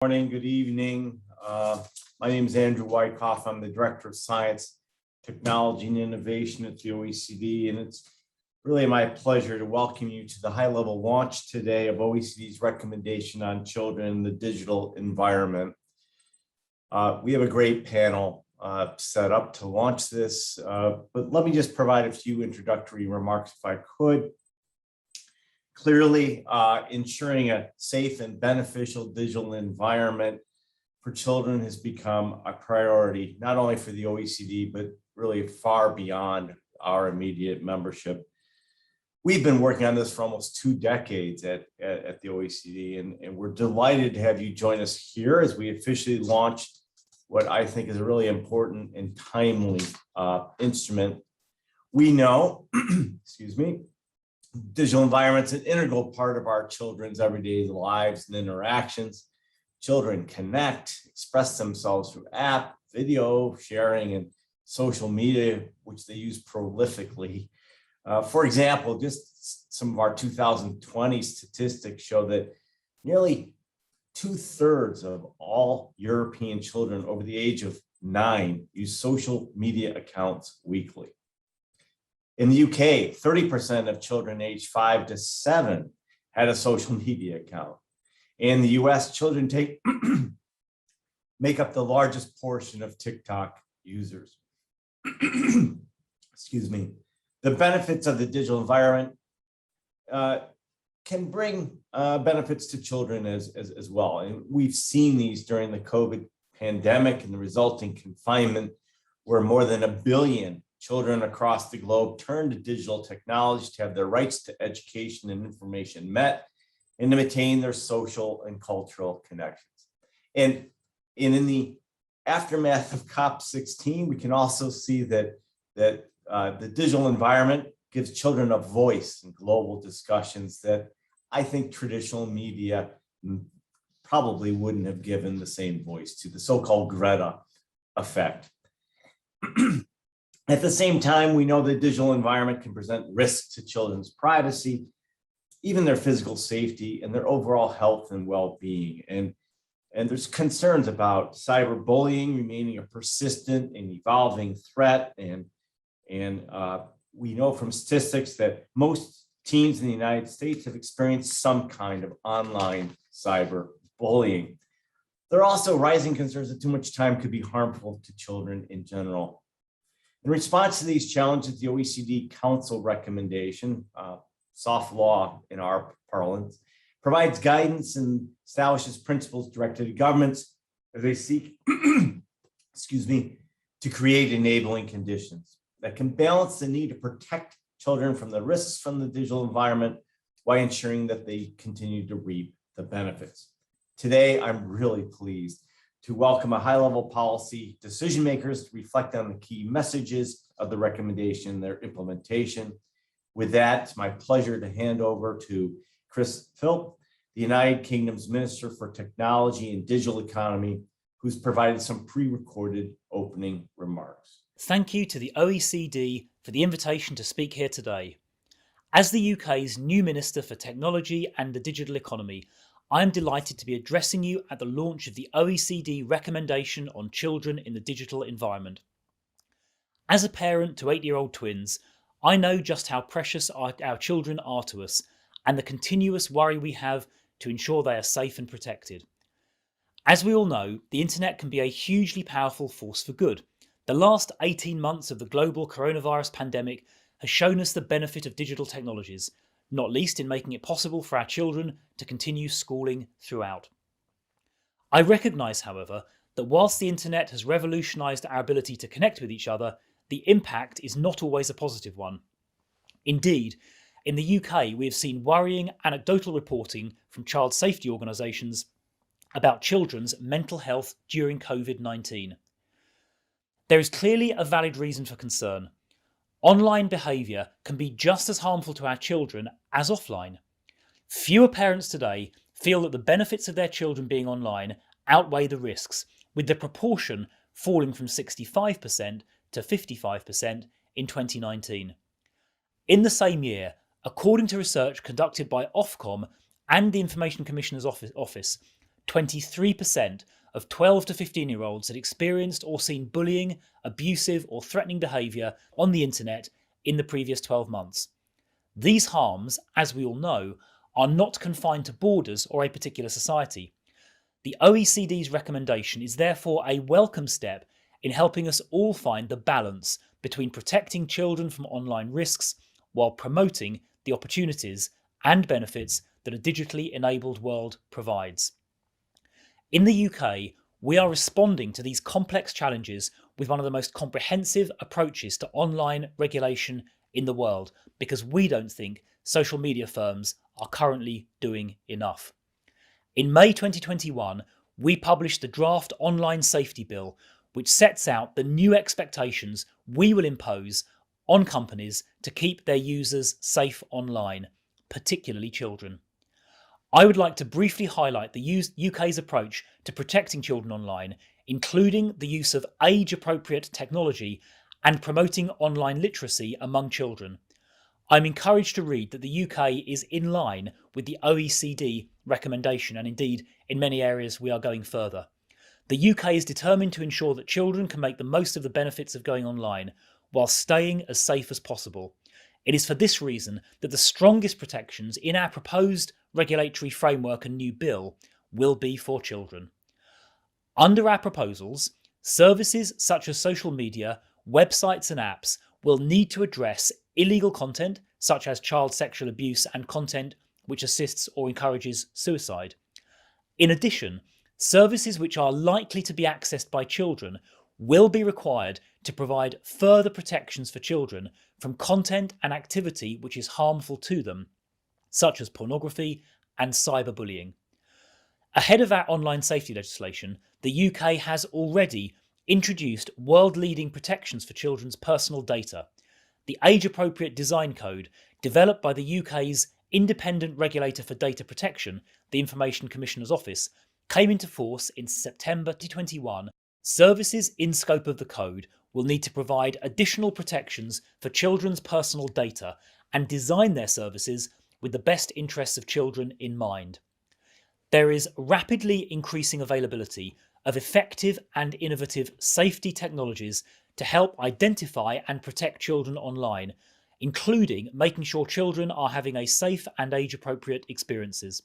Morning, good evening. My name is Andrew Wyckoff. I'm the Director of Science, Technology, and Innovation at the OECD, and it's really my pleasure to welcome you to the high-level launch today of OECD's recommendation on children in the digital environment. We have a great panel set up to launch this, but let me just provide a few introductory remarks if I could. Clearly, ensuring a safe and beneficial digital environment for children has become a priority, not only for the OECD, but really far beyond our immediate membership. We've been working on this for almost 2 decades at the OECD, and we're delighted to have you join us here as we officially launch what I think is a really important and timely instrument. We know, excuse me, digital environment's an integral part of our children's everyday lives and interactions. Children connect, express themselves through app, video sharing, and social media, which they use prolifically. For example, just some of our 2020 statistics show that nearly 2/3 of all European children over the age of 9 use social media accounts weekly. In the UK, 30% of children aged 5 to 7 had a social media account. In the US, children make up the largest portion of TikTok users. Excuse me. The benefits of the digital environment can bring benefits to children as well. And we've seen these during the COVID pandemic and the resulting confinement, where more than 1 billion children across the globe turn to digital technology to have their rights to education and information met and to maintain their social and cultural connections. And in the aftermath of COP16, we can also see that the digital environment gives children a voice in global discussions that I think traditional media probably wouldn't have given the same voice to, the so-called Greta effect. At the same time, we know the digital environment can present risks to children's privacy, even their physical safety and their overall health and well-being. And there's concerns about cyberbullying remaining a persistent and evolving threat. And we know from statistics that most teens in the United States have experienced some kind of online cyberbullying. There are also rising concerns that too much time could be harmful to children in general. In response to these challenges, the OECD Council recommendation, soft law in our parlance, provides guidance and establishes principles directed to governments as they seek, excuse me, to create enabling conditions that can balance the need to protect children from the risks from the digital environment while ensuring that they continue to reap the benefits. Today, I'm really pleased to welcome a high-level policy decision makers to reflect on the key messages of the recommendation, their implementation. With that, it's my pleasure to hand over to Chris Philp, the United Kingdom's Minister for Technology and Digital Economy, who's provided some pre-recorded opening remarks. Thank you to the OECD for the invitation to speak here today. As the UK's new Minister for Technology and the Digital Economy, I am delighted to be addressing you at the launch of the OECD Recommendation on Children in the Digital Environment. As a parent to 8-year-old twins, I know just how precious our children are to us and the continuous worry we have to ensure they are safe and protected. As we all know, the internet can be a hugely powerful force for good. The last 18 months of the global coronavirus pandemic has shown us the benefit of digital technologies, not least in making it possible for our children to continue schooling throughout. I recognise, however, that whilst the internet has revolutionised our ability to connect with each other, the impact is not always a positive one. Indeed, in the UK, we have seen worrying anecdotal reporting from child safety organisations about children's mental health during COVID-19. There is clearly a valid reason for concern. Online behaviour can be just as harmful to our children as offline. Fewer parents today feel that the benefits of their children being online outweigh the risks, with the proportion falling from 65% to 55% in 2019. In the same year, according to research conducted by Ofcom and the Information Commissioner's Office, 23% of 12 to 15-year-olds had experienced or seen bullying, abusive or threatening behaviour on the internet in the previous 12 months. These harms, as we all know, are not confined to borders or a particular society. The OECD's recommendation is therefore a welcome step in helping us all find the balance between protecting children from online risks while promoting the opportunities and benefits that a digitally enabled world provides. In the UK, we are responding to these complex challenges with one of the most comprehensive approaches to online regulation in the world because we don't think social media firms are currently doing enough. In May 2021, we published the draft Online Safety Bill, which sets out the new expectations we will impose on companies to keep their users safe online, particularly children. I would like to briefly highlight the UK's approach to protecting children online, including the use of age-appropriate technology and promoting online literacy among children. I'm encouraged to read that the UK is in line with the OECD recommendation, and indeed, in many areas, we are going further. The UK is determined to ensure that children can make the most of the benefits of going online while staying as safe as possible. It is for this reason that the strongest protections in our proposed regulatory framework and new bill will be for children. Under our proposals, services such as social media, websites and apps will need to address illegal content such as child sexual abuse and content which assists or encourages suicide. In addition, services which are likely to be accessed by children will be required to provide further protections for children from content and activity which is harmful to them, such as pornography and cyberbullying. Ahead of our online safety legislation, the UK has already introduced world-leading protections for children's personal data. The Age-Appropriate Design Code, developed by the UK's independent regulator for data protection, the Information Commissioner's Office, came into force in September 2021. Services in scope of the code will need to provide additional protections for children's personal data and design their services with the best interests of children in mind. There is rapidly increasing availability of effective and innovative safety technologies to help identify and protect children online, including making sure children are having a safe and age-appropriate experiences.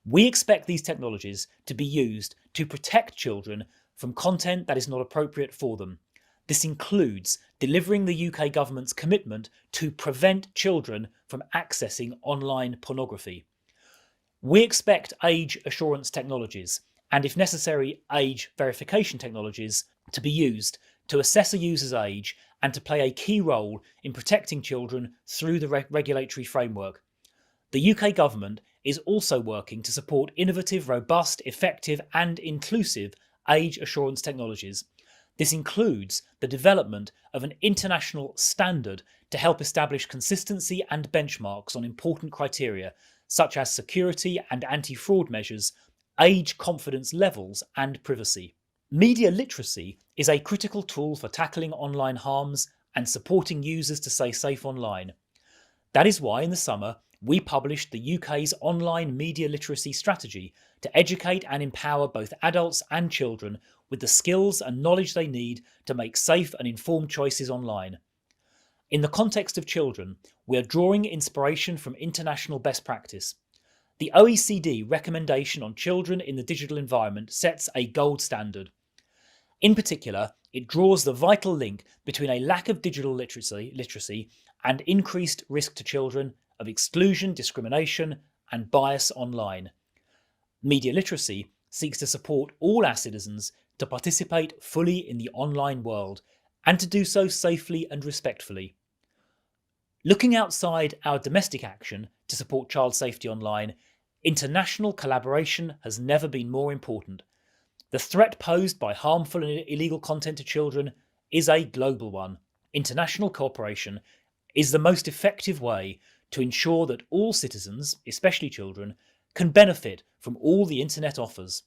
We expect these technologies to be used to protect children from content that is not appropriate for them. This includes delivering the UK government's commitment to prevent children from accessing online pornography. We expect age assurance technologies, and if necessary, age verification technologies, to be used to assess a user's age and to play a key role in protecting children through the regulatory framework. The UK government is also working to support innovative, robust, effective and inclusive age assurance technologies. This includes the development of an international standard to help establish consistency and benchmarks on important criteria such as security and anti-fraud measures, age confidence levels and privacy. Media literacy is a critical tool for tackling online harms and supporting users to stay safe online. That is why in the summer we published the UK's online media literacy strategy to educate and empower both adults and children with the skills and knowledge they need to make safe and informed choices online. In the context of children, we are drawing inspiration from international best practice. The OECD Recommendation on Children in the Digital Environment sets a gold standard. In particular, it draws the vital link between a lack of digital literacy and increased risk to children of exclusion, discrimination, and bias online. Media literacy seeks to support all our citizens to participate fully in the online world and to do so safely and respectfully. Looking outside our domestic action to support child safety online, international collaboration has never been more important. The threat posed by harmful and illegal content to children is a global one. International cooperation is the most effective way to ensure that all citizens, especially children, can benefit from all the internet offers.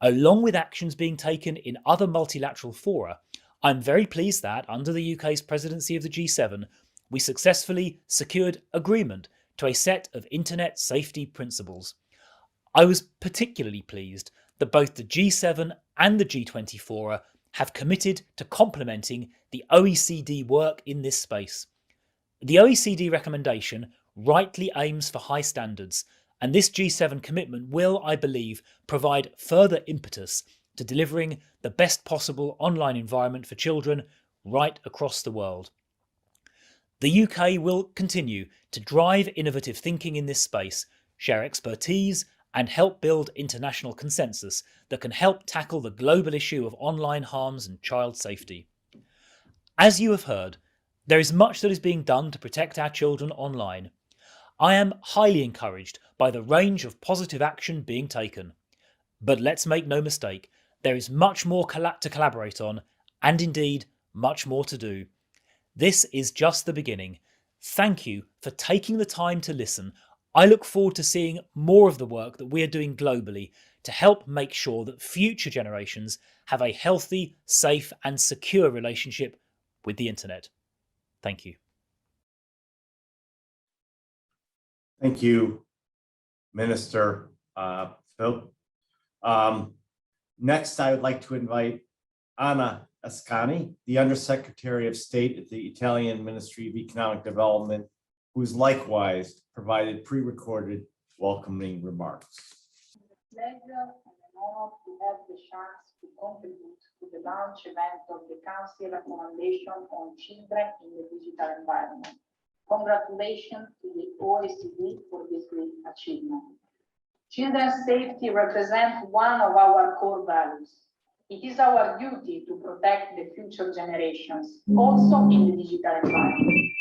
Along with actions being taken in other multilateral fora, I'm very pleased that, under the UK's presidency of the G7, we successfully secured agreement to a set of internet safety principles. I was particularly pleased that both the G7 and the G20 fora have committed to complementing the OECD work in this space. The OECD recommendation rightly aims for high standards, and this G7 commitment will, I believe, provide further impetus to delivering the best possible online environment for children right across the world. The UK will continue to drive innovative thinking in this space, share expertise, and help build international consensus that can help tackle the global issue of online harms and child safety. As you have heard, there is much that is being done to protect our children online. I am highly encouraged by the range of positive action being taken. But let's make no mistake, there is much more to collaborate on, and indeed, much more to do. This is just the beginning. Thank you for taking the time to listen. I look forward to seeing more of the work that we are doing globally to help make sure that future generations have a healthy, safe, and secure relationship with the internet. Thank you. Thank you, Minister Phil. Next, I would like to invite Anna Ascani, the Undersecretary of State at the Italian Ministry of Economic Development, who has likewise provided pre-recorded welcoming remarks. Pleasure and an honor to have the chance to contribute to the launch event of the Council Recommendation on Children in the Digital Environment. Congratulations to the OECD for this great achievement. Children's safety represents one of our core values. It is our duty to protect the future generations, also in the digital environment.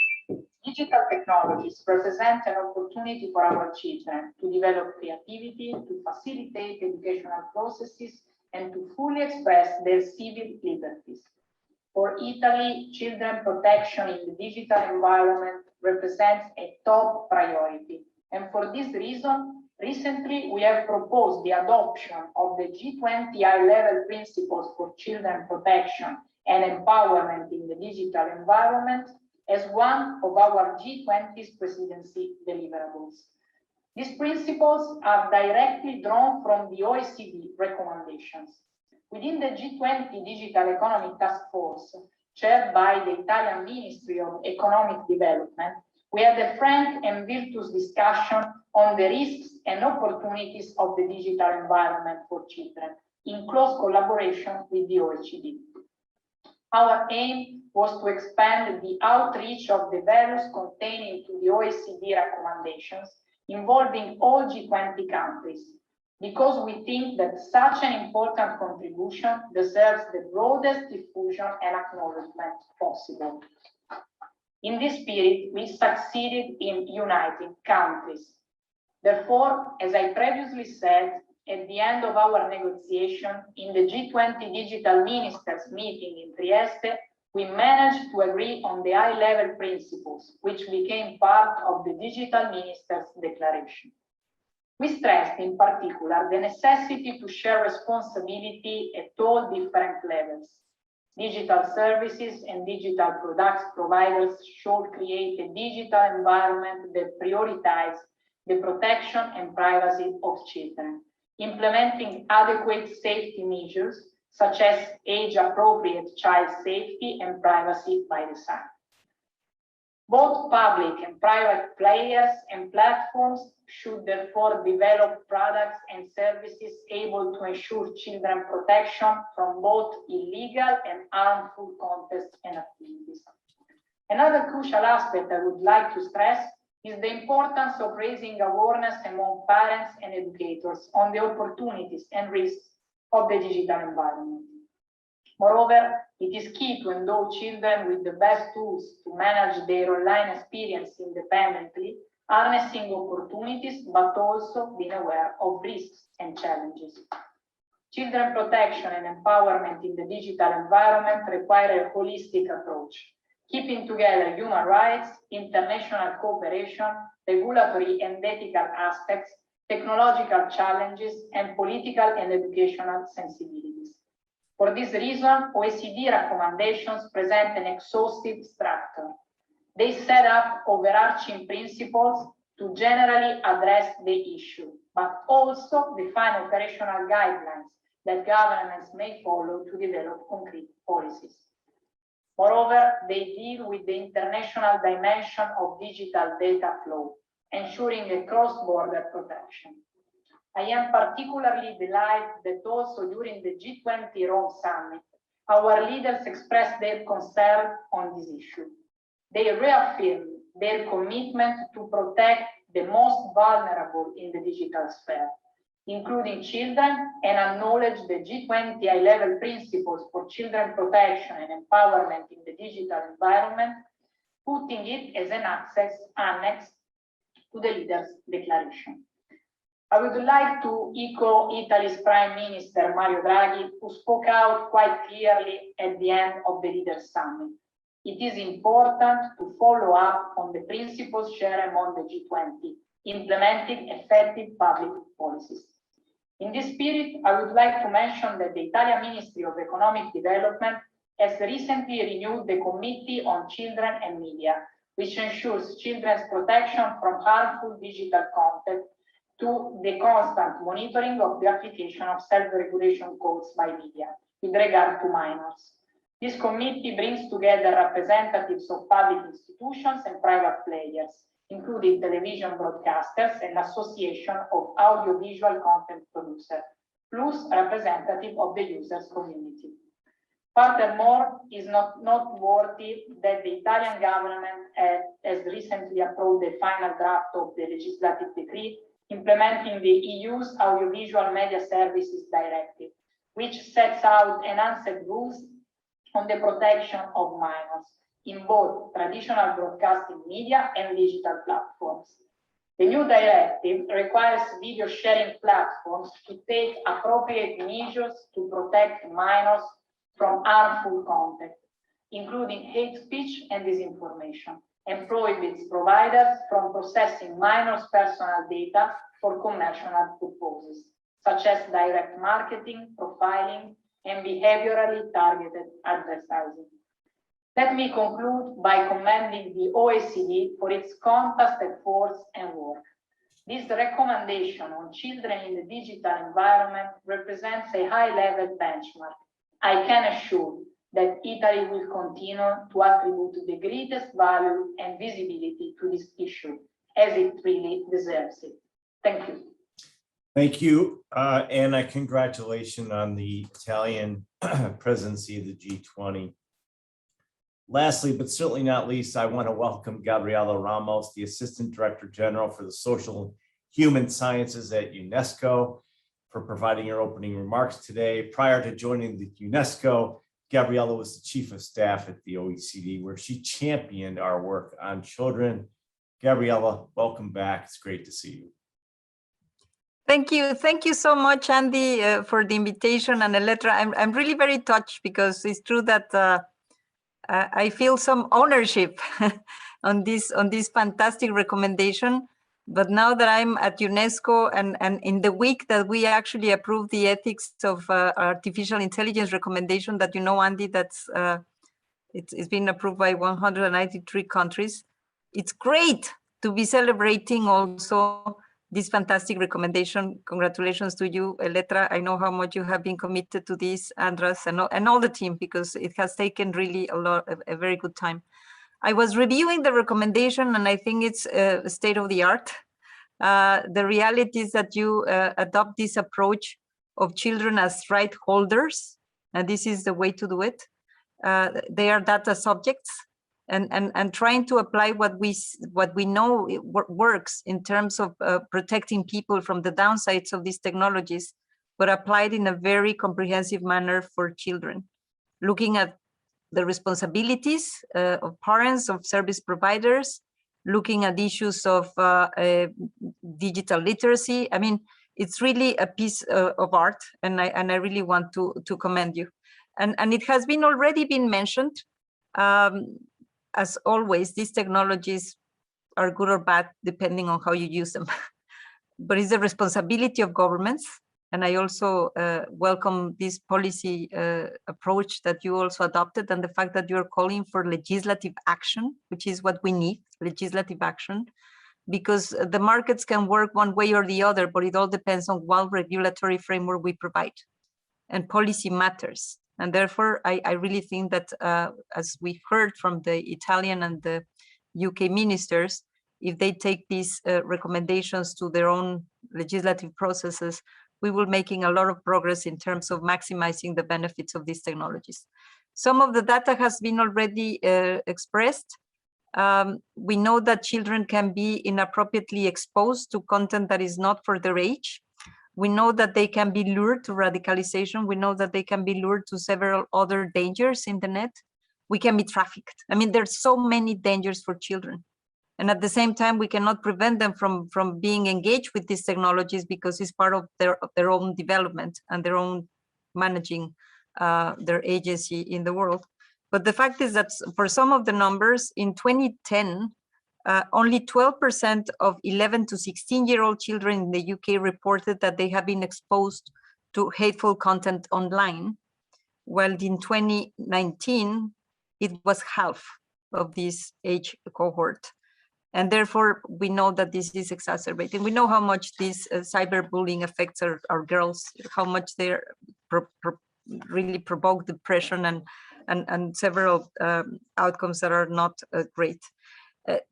Digital technologies represent an opportunity for our children to develop creativity, to facilitate educational processes, and to fully express their civil liberties. For Italy, children protection in the digital environment represents a top priority. And for this reason, recently we have proposed the adoption of the G20 high-level principles for children protection and empowerment in the digital environment as one of our G20's presidency deliverables. These principles are directly drawn from the OECD recommendations. Within the G20 Digital Economy Task Force, chaired by the Italian Ministry of Economic Development, we had a frank and virtuous discussion on the risks and opportunities of the digital environment for children, in close collaboration with the OECD. Our aim was to expand the outreach of the values contained in the OECD recommendations involving all G20 countries, because we think that such an important contribution deserves the broadest diffusion and acknowledgement possible. In this spirit, we succeeded in uniting countries. Therefore, as I previously said, at the end of our negotiation in the G20 Digital Ministers meeting in Trieste, we managed to agree on the high-level principles, which became part of the Digital Ministers' Declaration. We stressed in particular the necessity to share responsibility at all different levels. Digital services and digital products providers should create a digital environment that prioritizes the protection and privacy of children, implementing adequate safety measures such as age-appropriate child safety and privacy by design. Both public and private players and platforms should therefore develop products and services able to ensure children protection from both illegal and harmful contents and activities. Another crucial aspect I would like to stress is the importance of raising awareness among parents and educators on the opportunities and risks of the digital environment. Moreover, it is key to endow children with the best tools to manage their online experience independently, harnessing opportunities, but also being aware of risks and challenges. Children protection and empowerment in the digital environment require a holistic approach, keeping together human rights, international cooperation, regulatory and ethical aspects, technological challenges, and political and educational sensibilities. For this reason, OECD recommendations present an exhaustive structure. They set up overarching principles to generally address the issue, but also define operational guidelines that governments may follow to develop concrete policies. Moreover, they deal with the international dimension of digital data flow, ensuring a cross-border protection. I am particularly delighted that also during the G20 Rome Summit, our leaders expressed their concern on this issue. They reaffirmed their commitment to protect the most vulnerable in the digital sphere, including children, and acknowledge the G20 high-level principles for children protection and empowerment in the digital environment, putting it as an annex to the leaders' declaration. I would like to echo Italy's Prime Minister Mario Draghi, who spoke out quite clearly at the end of the Leaders' Summit. It is important to follow up on the principles shared among the G20, implementing effective public policies. In this spirit, I would like to mention that the Italian Ministry of Economic Development has recently renewed the Committee on Children and Media, which ensures children's protection from harmful digital content to the constant monitoring of the application of self-regulation codes by media with regard to minors. This committee brings together representatives of public institutions and private players, including television broadcasters and association of audiovisual content producers, plus representative of the users community. Furthermore, it is noteworthy that the Italian government has recently approved the final draft of the legislative decree implementing the EU's Audiovisual Media Services Directive, which sets out enhanced rules on the protection of minors in both traditional broadcasting media and digital platforms. The new directive requires video sharing platforms to take appropriate measures to protect minors from harmful content, including hate speech and disinformation, and prohibits providers from processing minors' personal data for commercial purposes, such as direct marketing, profiling, and behaviorally targeted advertising. Let me conclude by commending the OECD for its contest efforts and work. This recommendation on children in the digital environment represents a high-level benchmark. I can assure that Italy will continue to attribute the greatest value and visibility to this issue, as it really deserves it. Thank you. Thank you, Anna. Congratulations on the Italian presidency of the G20. Lastly, but certainly not least, I want to welcome Gabriela Ramos, the Assistant Director General for the Social and Human Sciences at UNESCO, for providing her opening remarks today. Prior to joining the UNESCO, Gabriela was the Chief of Staff at the OECD, where she championed our work on children. Gabriela, welcome back. It's great to see you. Thank you. Thank you so much, Andy, for the invitation and the letter. I'm really very touched because it's true that I feel some ownership on this fantastic recommendation. But now that I'm at UNESCO and in the week that we actually approved the ethics of artificial intelligence recommendation that, you know, Andy, that's it's been approved by 193 countries. It's great to be celebrating also this fantastic recommendation. Congratulations to you, Eletra. I know how much you have been committed to this, Andras, and all the team, because it has taken really a very good time. I was reviewing the recommendation, and I think it's state of the art. The reality is that you adopt this approach of children as right holders, and this is the way to do it. They are data subjects, and trying to apply what we know works in terms of protecting people from the downsides of these technologies, but applied in a very comprehensive manner for children, looking at the responsibilities of parents, of service providers, looking at issues of digital literacy. I mean, it's really a piece of art, and I really want to commend you. And it has been already been mentioned. As always, these technologies are good or bad depending on how you use them. But it's the responsibility of governments. And I also welcome this policy approach that you also adopted, and the fact that you're calling for legislative action, which is what we need, legislative action, because the markets can work one way or the other, but it all depends on what regulatory framework we provide. And policy matters. And therefore, I really think that as we heard from the Italian and the UK ministers, if they take these recommendations to their own legislative processes, we will making a lot of progress in terms of maximizing the benefits of these technologies. Some of the data has been already expressed. We know that children can be inappropriately exposed to content that is not for their age. We know that they can be lured to radicalization. We know that they can be lured to several other dangers in the net. We can be trafficked. I mean, there's so many dangers for children. And at the same time, we cannot prevent them from being engaged with these technologies because it's part of their own development and their own managing their agency in the world. But the fact is that for some of the numbers in 2010, only 12% of 11 to 16-year-old children in the UK reported that they have been exposed to hateful content online, while in 2019, it was half of this age cohort. And therefore, we know that this is exacerbating. We know how much this cyberbullying affects our girls, how much they really provoke depression and several outcomes that are not great.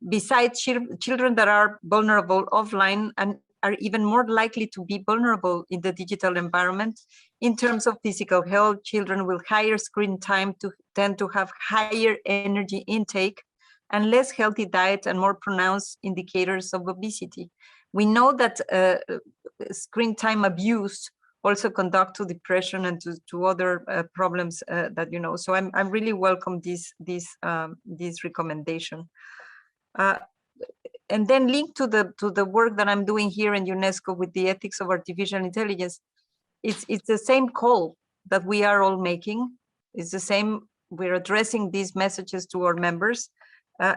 Besides, children that are vulnerable offline and are even more likely to be vulnerable in the digital environment. In terms of physical health, children with higher screen time tend to have higher energy intake and less healthy diet and more pronounced indicators of obesity. We know that screen time abuse also conduct to depression and to other problems that you know. So I really welcome this recommendation. And then linked to the work that I'm doing here in UNESCO with the ethics of artificial intelligence, it's the same call that we are all making. It's the same, we're addressing these messages to our members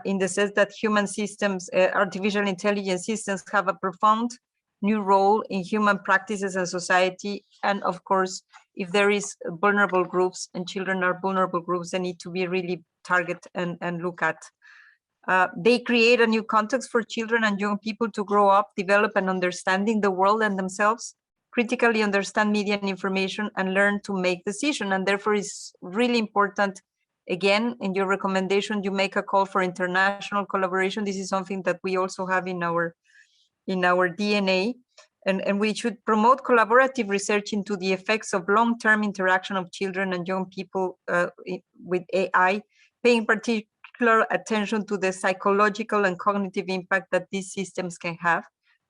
in the sense that human systems, artificial intelligence systems have a profound new role in human practices and society. And of course, if there is vulnerable groups and children are vulnerable groups, they need to be really targeted and look at. They create a new context for children and young people to grow up, develop an understanding the world and themselves, critically understand media and information, and learn to make decisions. And therefore, it's really important. Again, in your recommendation, you make a call for international collaboration. This is something that we also have in our DNA. And we should promote collaborative research into the effects of long-term interaction of children and young people with AI, paying particular attention to the psychological and cognitive impact that these systems can have.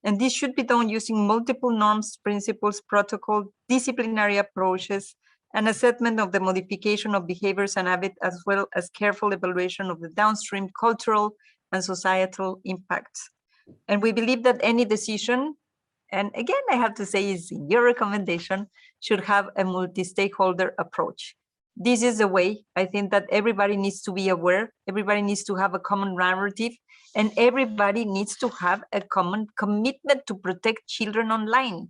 And this should be done using multiple norms, principles, protocol, disciplinary approaches, and assessment of the modification of behaviors and habits, as well as careful evaluation of the downstream cultural and societal impacts. And we believe that any decision, and again, I have to say is in your recommendation, should have a multi-stakeholder approach. This is the way. I think that everybody needs to be aware, everybody needs to have a common narrative, and everybody needs to have a common commitment to protect children online.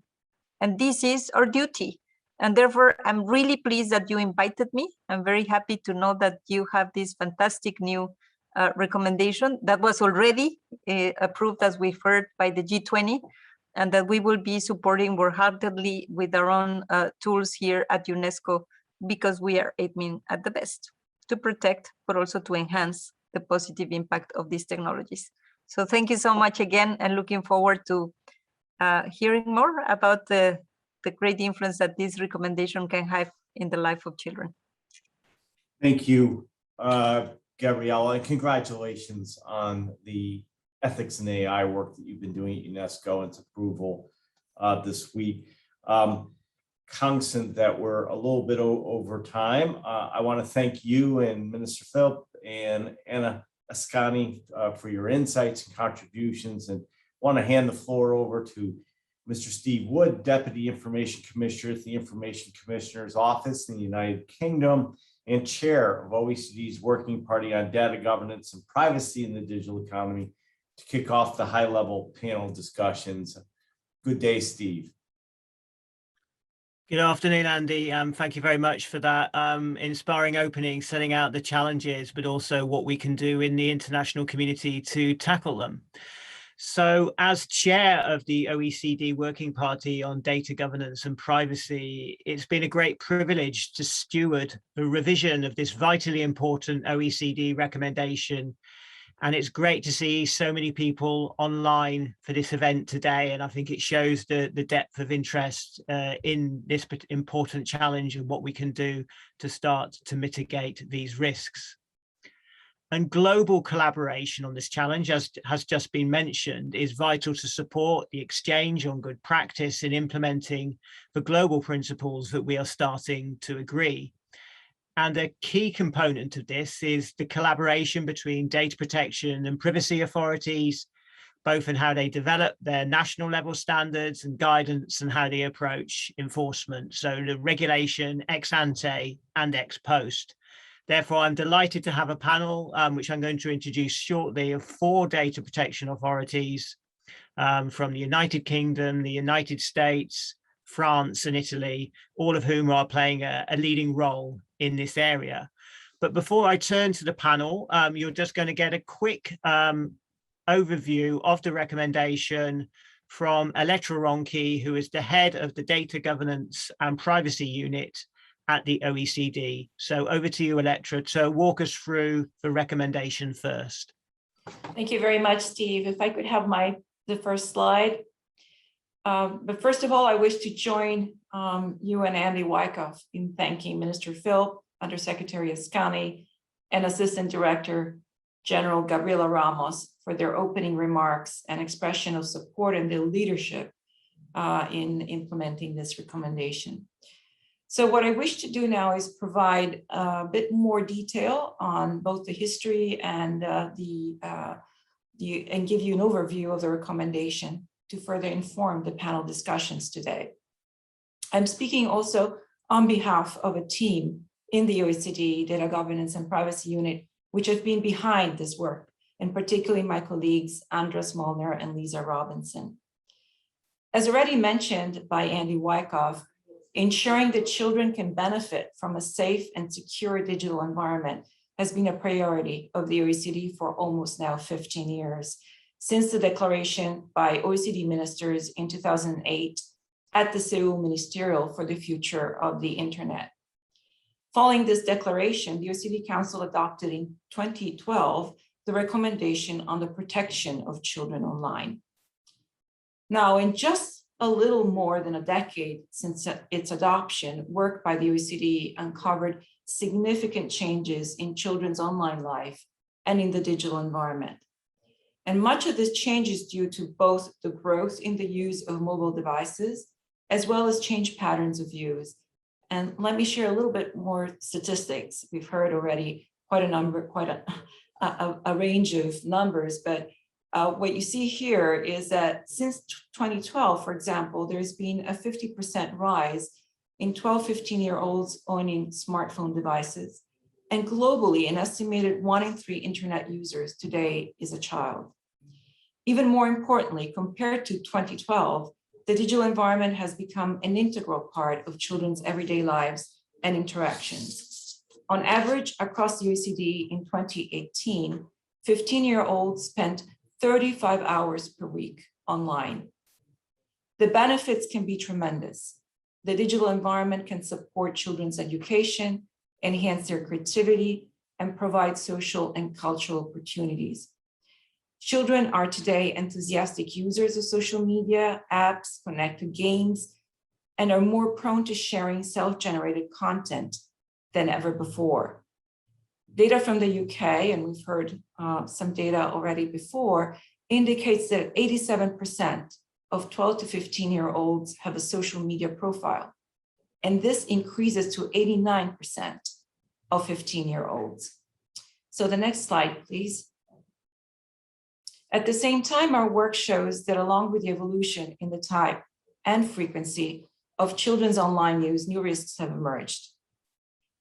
And this is our duty. And therefore, I'm really pleased that you invited me. I'm very happy to know that you have this fantastic new recommendation that was already approved, as we've heard, by the G20, and that we will be supporting wholeheartedly with our own tools here at UNESCO, because we are aiming at the best to protect, but also to enhance the positive impact of these technologies. So thank you so much again, and looking forward to hearing more about the great influence that this recommendation can have in the life of children. Thank you, Gabriela, and congratulations on the ethics and AI work that you've been doing at UNESCO and its approval this week. Cognizant that we're a little bit over time, I want to thank you and Minister Philip and Anna Ascani for your insights and contributions, and want to hand the floor over to Mr. Steve Wood, Deputy Information Commissioner at the Information Commissioner's Office in the United Kingdom and Chair of OECD's Working Party on Data Governance and Privacy in the Digital Economy, to kick off the high-level panel discussions. Good day, Steve. Good afternoon, Andy. Thank you very much for that inspiring opening, setting out the challenges, but also what we can do in the international community to tackle them. So as chair of the OECD Working Party on Data Governance and Privacy, it's been a great privilege to steward the revision of this vitally important OECD recommendation. And it's great to see so many people online for this event today. And I think it shows the depth of interest in this important challenge and what we can do to start to mitigate these risks. And global collaboration on this challenge, as has just been mentioned, is vital to support the exchange on good practice in implementing the global principles that we are starting to agree. And a key component of this is the collaboration between data protection and privacy authorities, both in how they develop their national level standards and guidance and how they approach enforcement. So the regulation ex ante and ex post. Therefore, I'm delighted to have a panel, which I'm going to introduce shortly, of 4 data protection authorities from the United Kingdom, the United States, France, and Italy, all of whom are playing a leading role in this area. But before I turn to the panel, you're just going to get a quick overview of the recommendation from Elettra Ronchi, who is the head of the Data Governance and Privacy Unit at the OECD. So over to you, Elettra, to walk us through the recommendation first. Thank you very much, Steve. If I could have the first slide. But first of all, I wish to join you and Andy Wyckoff in thanking Minister Phil, Undersecretary Ascani, and Assistant Director General Gabriela Ramos for their opening remarks and expression of support and their leadership in implementing this recommendation. So what I wish to do now is provide a bit more detail on both the history and give you an overview of the recommendation to further inform the panel discussions today. I'm speaking also on behalf of a team in the OECD Data Governance and Privacy Unit, which have been behind this work, and particularly my colleagues, Andras Molnar and Lisa Robinson. As already mentioned by Andy Wyckoff, ensuring that children can benefit from a safe and secure digital environment has been a priority of the OECD for almost now 15 years, since the declaration by OECD ministers in 2008 at the OECD Ministerial for the Future of the Internet. Following this declaration, the OECD Council adopted in 2012 the recommendation on the protection of children online. Now, in just a little more than a decade since its adoption, work by the OECD uncovered significant changes in children's online life and in the digital environment. And much of this change is due to both the growth in the use of mobile devices, as well as change patterns of use. And let me share a little bit more statistics. We've heard already quite a range of numbers, but what you see here is that since 2012, for example, there's been a 50% rise in 12, 15-year-olds owning smartphone devices. And globally, an estimated 1 in 3 internet users today is a child. Even more importantly, compared to 2012, the digital environment has become an integral part of children's everyday lives and interactions. On average, across the OECD in 2018, 15-year-olds spent 35 hours per week online. The benefits can be tremendous. The digital environment can support children's education, enhance their creativity, and provide social and cultural opportunities. Children are today enthusiastic users of social media, apps, connected games, and are more prone to sharing self-generated content than ever before. Data from the UK, and we've heard some data already before, indicates that 87% of 12 to 15-year-olds have a social media profile. And this increases to 89% of 15-year-olds. So the next slide, please. At the same time, our work shows that along with the evolution in the type and frequency of children's online use, new risks have emerged.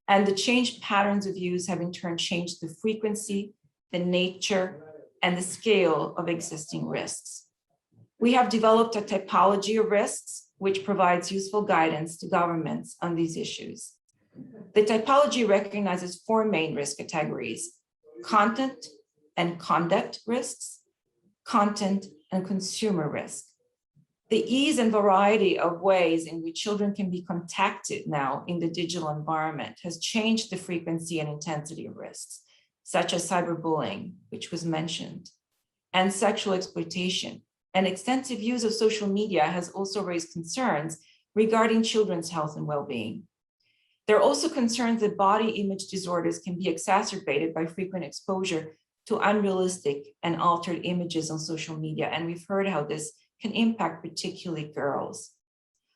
And the changed patterns of use have in turn changed the frequency, the nature, and the scale of existing risks. We have developed a typology of risks, which provides useful guidance to governments on these issues. The typology recognizes 4 main risk categories: content and conduct risks, content and consumer risk. The ease and variety of ways in which children can be contacted now in the digital environment has changed the frequency and intensity of risks, such as cyberbullying, which was mentioned, and sexual exploitation. And extensive use of social media has also raised concerns regarding children's health and well-being. There are also concerns that body image disorders can be exacerbated by frequent exposure to unrealistic and altered images on social media, and we've heard how this can impact particularly girls.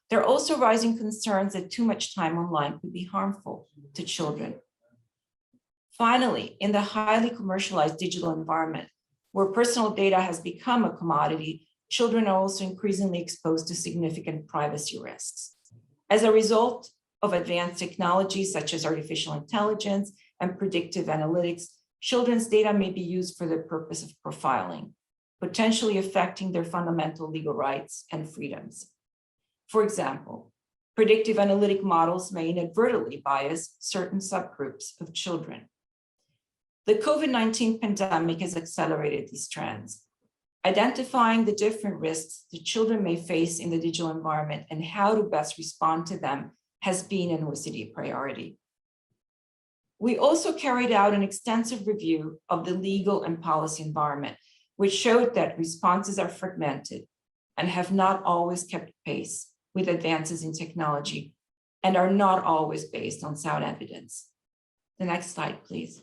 There are also rising concerns that too much time online could be harmful to children. Finally, in the highly commercialized digital environment, where personal data has become a commodity, children are also increasingly exposed to significant privacy risks. As a result of advanced technologies such as artificial intelligence and predictive analytics, children's data may be used for the purpose of profiling, potentially affecting their fundamental legal rights and freedoms. For example, predictive analytic models may inadvertently bias certain subgroups of children. The COVID-19 pandemic has accelerated these trends. Identifying the different risks that children may face in the digital environment and how to best respond to them has been an OECD priority. We also carried out an extensive review of the legal and policy environment, which showed that responses are fragmented and have not always kept pace with advances in technology and are not always based on sound evidence. The next slide, please.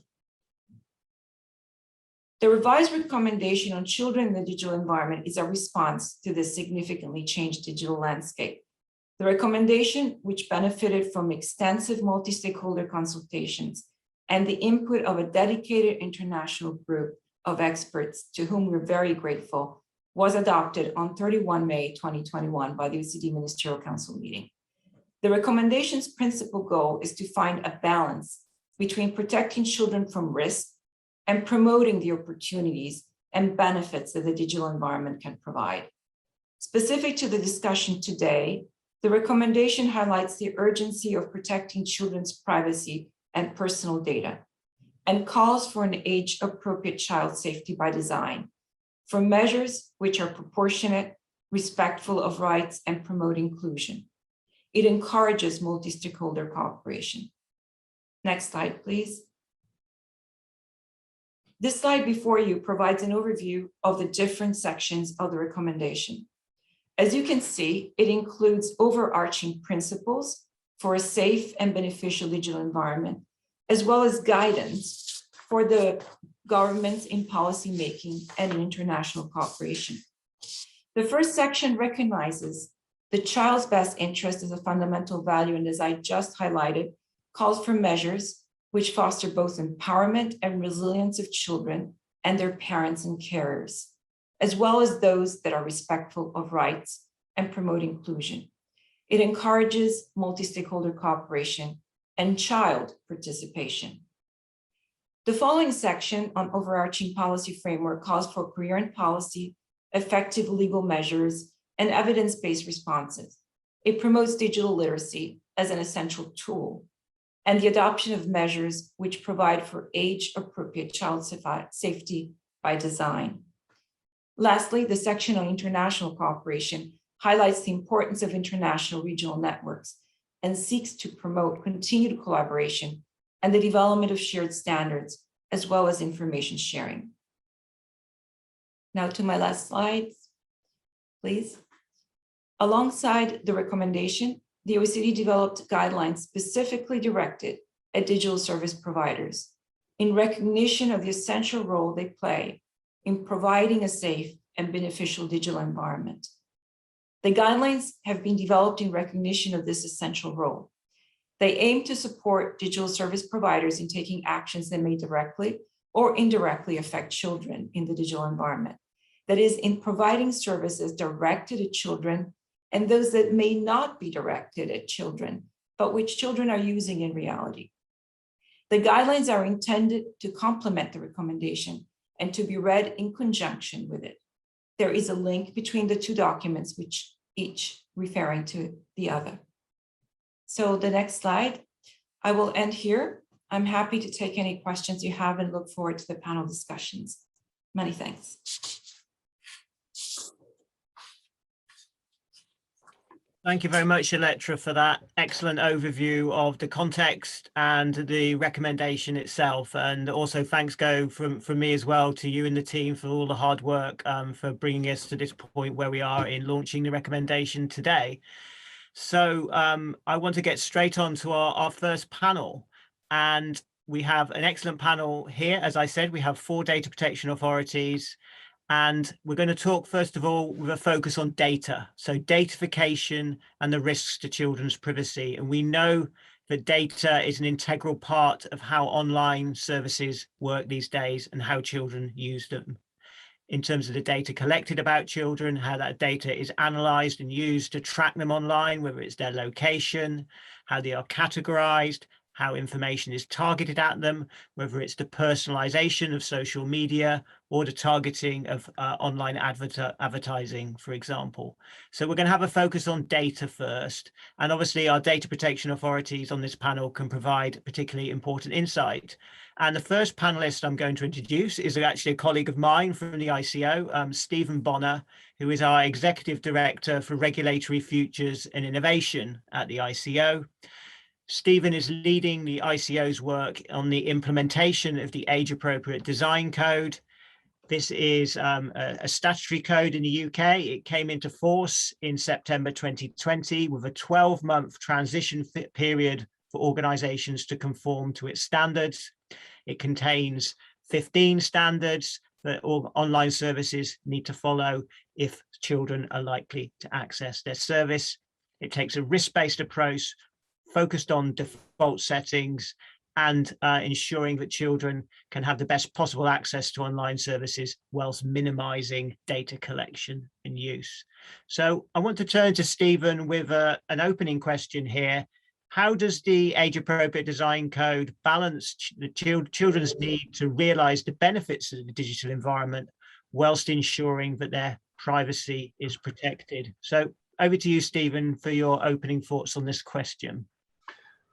The revised recommendation on children in the digital environment is a response to this significantly changed digital landscape. The recommendation, which benefited from extensive multi-stakeholder consultations and the input of a dedicated international group of experts to whom we're very grateful, was adopted on 31 May 2021 by the OECD Ministerial Council meeting. The recommendation's principal goal is to find a balance between protecting children from risk and promoting the opportunities and benefits that the digital environment can provide. Specific to the discussion today, the recommendation highlights the urgency of protecting children's privacy and personal data and calls for an age-appropriate child safety by design for measures which are proportionate, respectful of rights, and promote inclusion. It encourages multi-stakeholder cooperation. Next slide, please. This slide before you provides an overview of the different sections of the recommendation. As you can see, it includes overarching principles for a safe and beneficial digital environment, as well as guidance for the governments in policymaking and in international cooperation. The first section recognizes the child's best interest as a fundamental value, and as I just highlighted, calls for measures which foster both empowerment and resilience of children and their parents and carers, as well as those that are respectful of rights and promote inclusion. It encourages multi-stakeholder cooperation and child participation. The following section on overarching policy framework calls for coherent policy, effective legal measures, and evidence-based responses. It promotes digital literacy as an essential tool and the adoption of measures which provide for age-appropriate child safety by design. Lastly, the section on international cooperation highlights the importance of international regional networks and seeks to promote continued collaboration and the development of shared standards, as well as information sharing. Now to my last slide, please. Alongside the recommendation, the OECD developed guidelines specifically directed at digital service providers in recognition of the essential role they play in providing a safe and beneficial digital environment. The guidelines have been developed in recognition of this essential role. They aim to support digital service providers in taking actions that may directly or indirectly affect children in the digital environment. That is, in providing services directed at children and those that may not be directed at children, but which children are using in reality. The guidelines are intended to complement the recommendation and to be read in conjunction with it. There is a link between the two documents, which each referring to the other. So the next slide, I will end here. I'm happy to take any questions you have and look forward to the panel discussions. Many thanks. Thank you very much, Electra, for that excellent overview of the context and the recommendation itself. And also thanks go from me as well to you and the team for all the hard work for bringing us to this point where we are in launching the recommendation today. So I want to get straight on to our first panel. And we have an excellent panel here. As I said, we have 4 data protection authorities. And we're going to talk, first of all, with a focus on data. So datafication and the risks to children's privacy. And we know that data is an integral part of how online services work these days and how children use them. In terms of the data collected about children, how that data is analysed and used to track them online, whether it's their location, how they are categorised, how information is targeted at them, whether it's the personalization of social media or the targeting of online advertising, for example. So we're going to have a focus on data first. And obviously our data protection authorities on this panel can provide particularly important insight. And the first panelist I'm going to introduce is actually a colleague of mine from the ICO, Stephen Bonner, who is our Executive Director for Regulatory Futures and Innovation at the ICO. Stephen is leading the ICO's work on the implementation of the age-appropriate design code. This is a statutory code in the UK. It came into force in September 2020 with a 12-month transition period for organisations to conform to its standards. It contains 15 standards that all online services need to follow if children are likely to access their service. It takes a risk-based approach focused on default settings and ensuring that children can have the best possible access to online services whilst minimising data collection and use. So I want to turn to Stephen with an opening question here. How does the age-appropriate design code balance the children's need to realise the benefits of the digital environment whilst ensuring that their privacy is protected? So over to you, Stephen, for your opening thoughts on this question.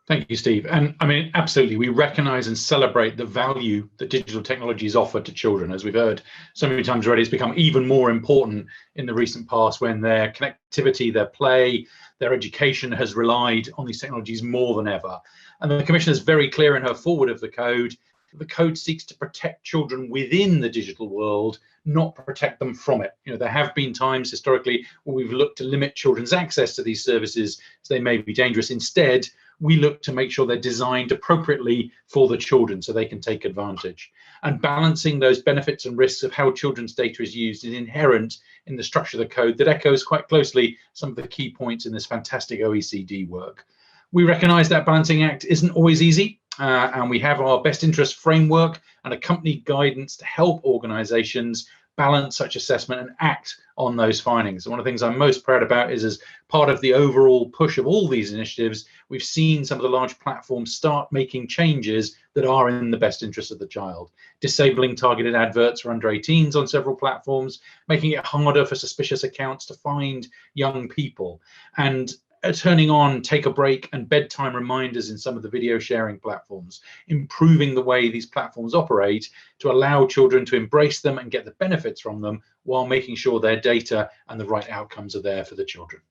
Thank you, Steve. And I mean, absolutely, we recognise and celebrate the value that digital technologies offer to children. As we've heard so many times already, it's become even more important in the recent past when their connectivity, their play, their education has relied on these technologies more than ever. And the Commission is very clear in her forward of the code. The code seeks to protect children within the digital world, not protect them from it. You know, there have been times historically where we've looked to limit children's access to these services so they may be dangerous. Instead, we look to make sure they're designed appropriately for the children so they can take advantage. And balancing those benefits and risks of how children's data is used is inherent in the structure of the code that echoes quite closely some of the key points in this fantastic OECD work. We recognise that balancing act isn't always easy, and we have our best interest framework and accompanied guidance to help organisations balance such assessment and act on those findings. And one of the things I'm most proud about is, as part of the overall push of all these initiatives, we've seen some of the large platforms start making changes that are in the best interest of the child. Disabling targeted adverts for under 18s on several platforms, making it harder for suspicious accounts to find young people, and turning on take a break and bedtime reminders in some of the video sharing platforms, improving the way these platforms operate to allow children to embrace them and get the benefits from them while making sure their data and the right outcomes are there for the children.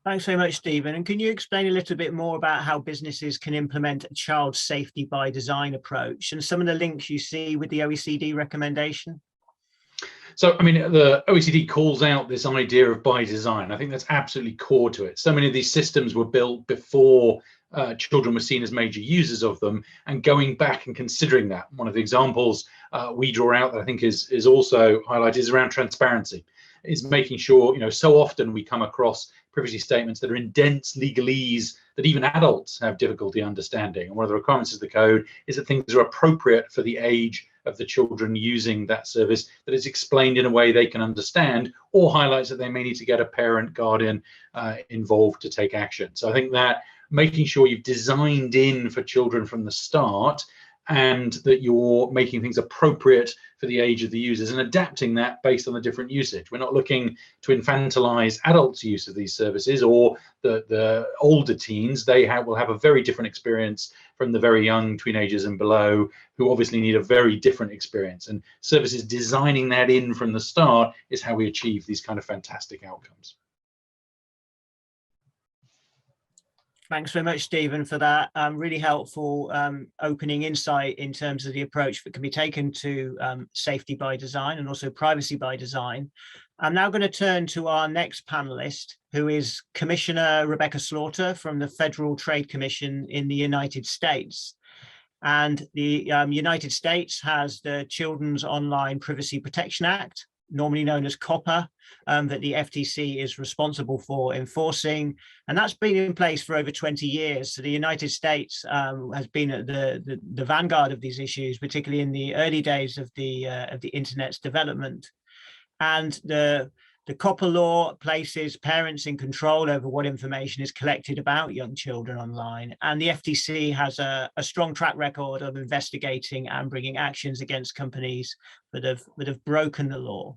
Thanks very much, Stephen. And can you explain a little bit more about how businesses can implement a child safety by design approach and some of the links you see with the OECD recommendation? So, I mean, the OECD calls out this idea of by design. I think that's absolutely core to it. So many of these systems were built before children were seen as major users of them, and going back and considering that. One of the examples we draw out that I think is also highlighted is around transparency. Is making sure, you know, so often we come across privacy statements that are in dense legalese that even adults have difficulty understanding. And one of the requirements of the code is that things are appropriate for the age of the children using that service, that is explained in a way they can understand, or highlights that they may need to get a parent, guardian involved to take action. So I think that making sure you've designed in for children from the start and that you're making things appropriate for the age of the users and adapting that based on the different usage. We're not looking to infantilize adults' use of these services, or the older teens. They will have a very different experience from the very young teenagers and below, who obviously need a very different experience. And services designing that in from the start is how we achieve these kind of fantastic outcomes. Thanks very much, Stephen, for that really helpful opening insight in terms of the approach that can be taken to safety by design and also privacy by design. I'm now going to turn to our next panelist, who is Commissioner Rebecca Slaughter from the Federal Trade Commission in the United States. And the United States has the Children's Online Privacy Protection Act, normally known as COPPA, that the FTC is responsible for enforcing, and that's been in place for over 20 years. So the United States has been at the vanguard of these issues, particularly in the early days of the internet's development. And the COPPA law places parents in control over what information is collected about young children online, and the FTC has a strong track record of investigating and bringing actions against companies that have broken the law.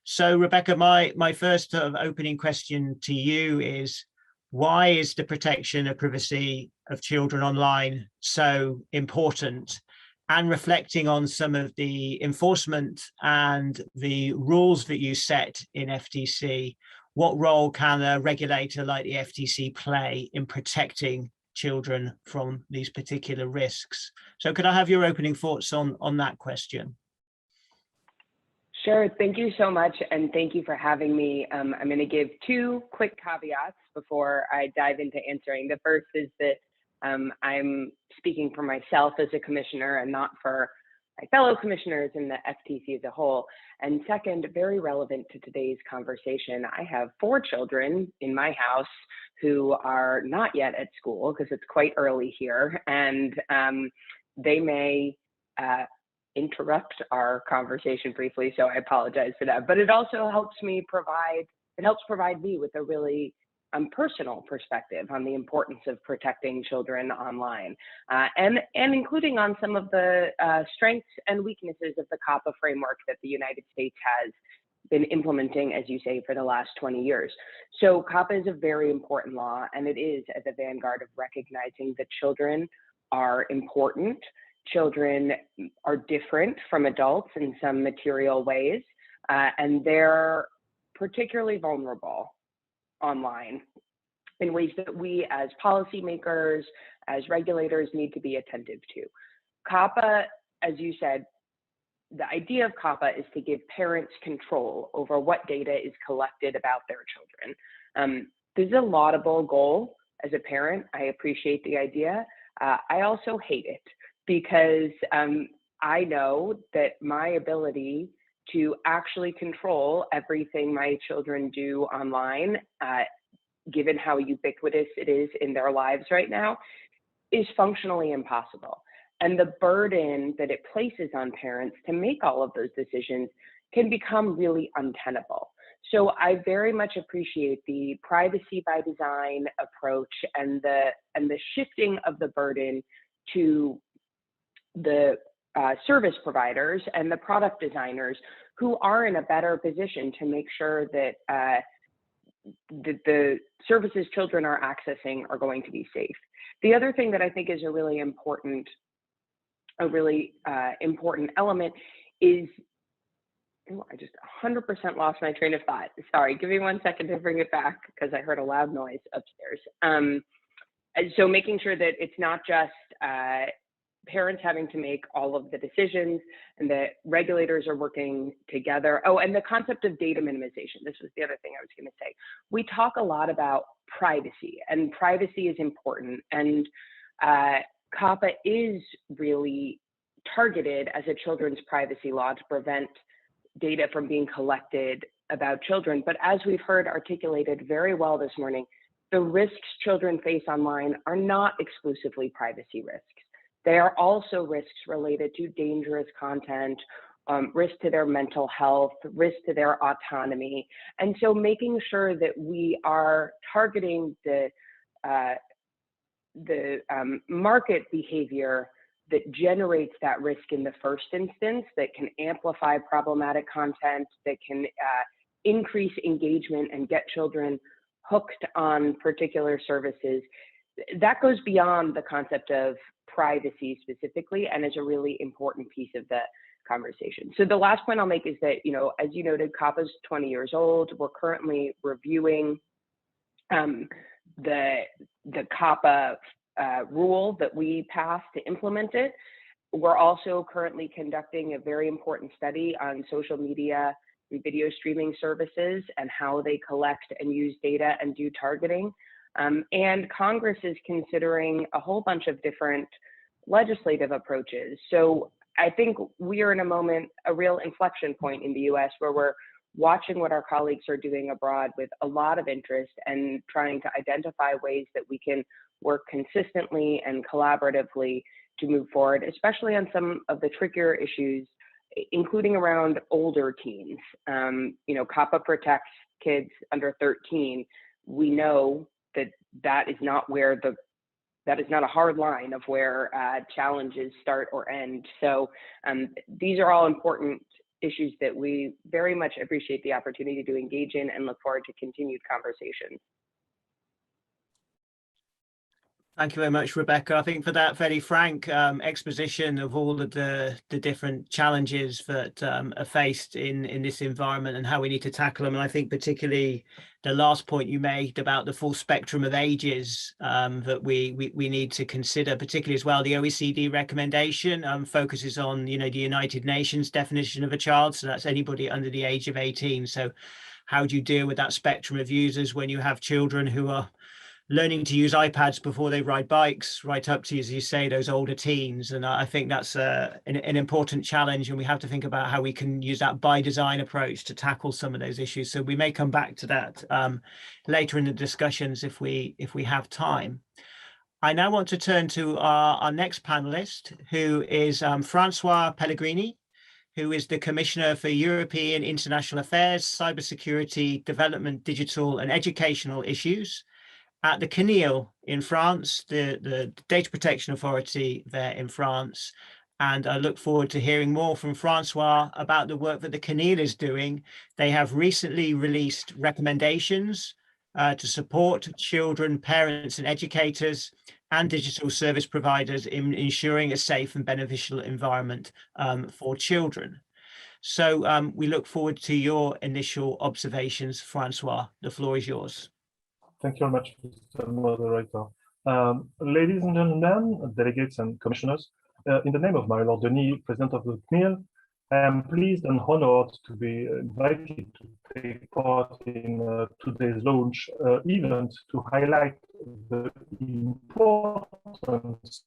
So, Rebecca, my first opening question to you is, why is the protection of privacy of children online so important? And reflecting on some of the enforcement and the rules that you set in FTC, what role can a regulator like the FTC play in protecting children from these particular risks? So could I have your opening thoughts on that question? Sure, thank you so much, and thank you for having me. I'm going to give two quick caveats before I dive into answering. The first is that I'm speaking for myself as a commissioner and not for my fellow commissioners in the FTC as a whole. And second, very relevant to today's conversation, I have 4 children in my house who are not yet at school because it's quite early here, and they may interrupt our conversation briefly, so I apologize for that. But it also helps provide me with a really personal perspective on the importance of protecting children online, and including on some of the strengths and weaknesses of the COPPA framework that the United States has been implementing, as you say, for the last 20 years. So COPPA is a very important law, and it is at the vanguard of recognizing that children are important. Children are different from adults in some material ways, and they're particularly vulnerable online in ways that we as policymakers, as regulators, need to be attentive to. COPPA, as you said, the idea of COPPA is to give parents control over what data is collected about their children. This is a laudable goal. As a parent, I appreciate the idea. I also hate it because I know that my ability to actually control everything my children do online, given how ubiquitous it is in their lives right now, is functionally impossible. And the burden that it places on parents to make all of those decisions can become really untenable. So I very much appreciate the privacy by design approach and the shifting of the burden to the service providers and the product designers who are in a better position to make sure that the services children are accessing are going to be safe. The other thing that I think is a really important element is, I just 100% lost my train of thought. Sorry, give me 1 second to bring it back because I heard a loud noise upstairs. So making sure that it's not just parents having to make all of the decisions and that regulators are working together. Oh, and the concept of data minimization. This was the other thing I was going to say. We talk a lot about privacy, and privacy is important. And COPPA is really targeted as a children's privacy law to prevent data from being collected about children. But as we've heard articulated very well this morning, the risks children face online are not exclusively privacy risks. They are also risks related to dangerous content, risk to their mental health, risk to their autonomy. And so making sure that we are targeting the market behavior that generates that risk in the first instance, that can amplify problematic content, that can increase engagement and get children hooked on particular services, that goes beyond the concept of privacy specifically, and is a really important piece of the conversation. So the last point I'll make is that, as you noted, COPPA's 20 years old. We're currently reviewing the COPPA rule that we passed to implement it. We're also currently conducting a very important study on social media and video streaming services and how they collect and use data and do targeting. And Congress is considering a whole bunch of different legislative approaches. So I think we are in a moment, a real inflection point in the US, where we're watching what our colleagues are doing abroad with a lot of interest and trying to identify ways that we can work consistently and collaboratively to move forward, especially on some of the trickier issues, including around older teens. COPPA protects kids under 13. We know that that is not a hard line of where challenges start or end. So these are all important issues that we very much appreciate the opportunity to engage in and look forward to continued conversation. Thank you very much, Rebecca. I think for that very frank exposition of all of the different challenges that are faced in this environment and how we need to tackle them. And I think particularly the last point you made about the full spectrum of ages that we need to consider, particularly as well. The OECD recommendation focuses on, the United Nations definition of a child. So that's anybody under the age of 18. So how do you deal with that spectrum of users when you have children who are learning to use iPads before they ride bikes, right up to, as you say, those older teens? And I think that's an important challenge, and we have to think about how we can use that by design approach to tackle some of those issues. So we may come back to that later in the discussions if we have time. I now want to turn to our next panelist, who is Francois Pellegrini, who is the Commissioner for European International Affairs, Cybersecurity, Development, Digital and Educational Issues at the CNIL in France, the Data Protection Authority there in France. And I look forward to hearing more from Francois about the work that the CNIL is doing. They have recently released recommendations to support children, parents and educators and digital service providers in ensuring a safe and beneficial environment for children. So we look forward to your initial observations, Francois. The floor is yours. Thank you very much, Mr. Moderator. Ladies and gentlemen, delegates and commissioners, in the name of my Lord Denis, President of the CNIL, I am pleased and honored to be invited to take part in today's launch event to highlight the importance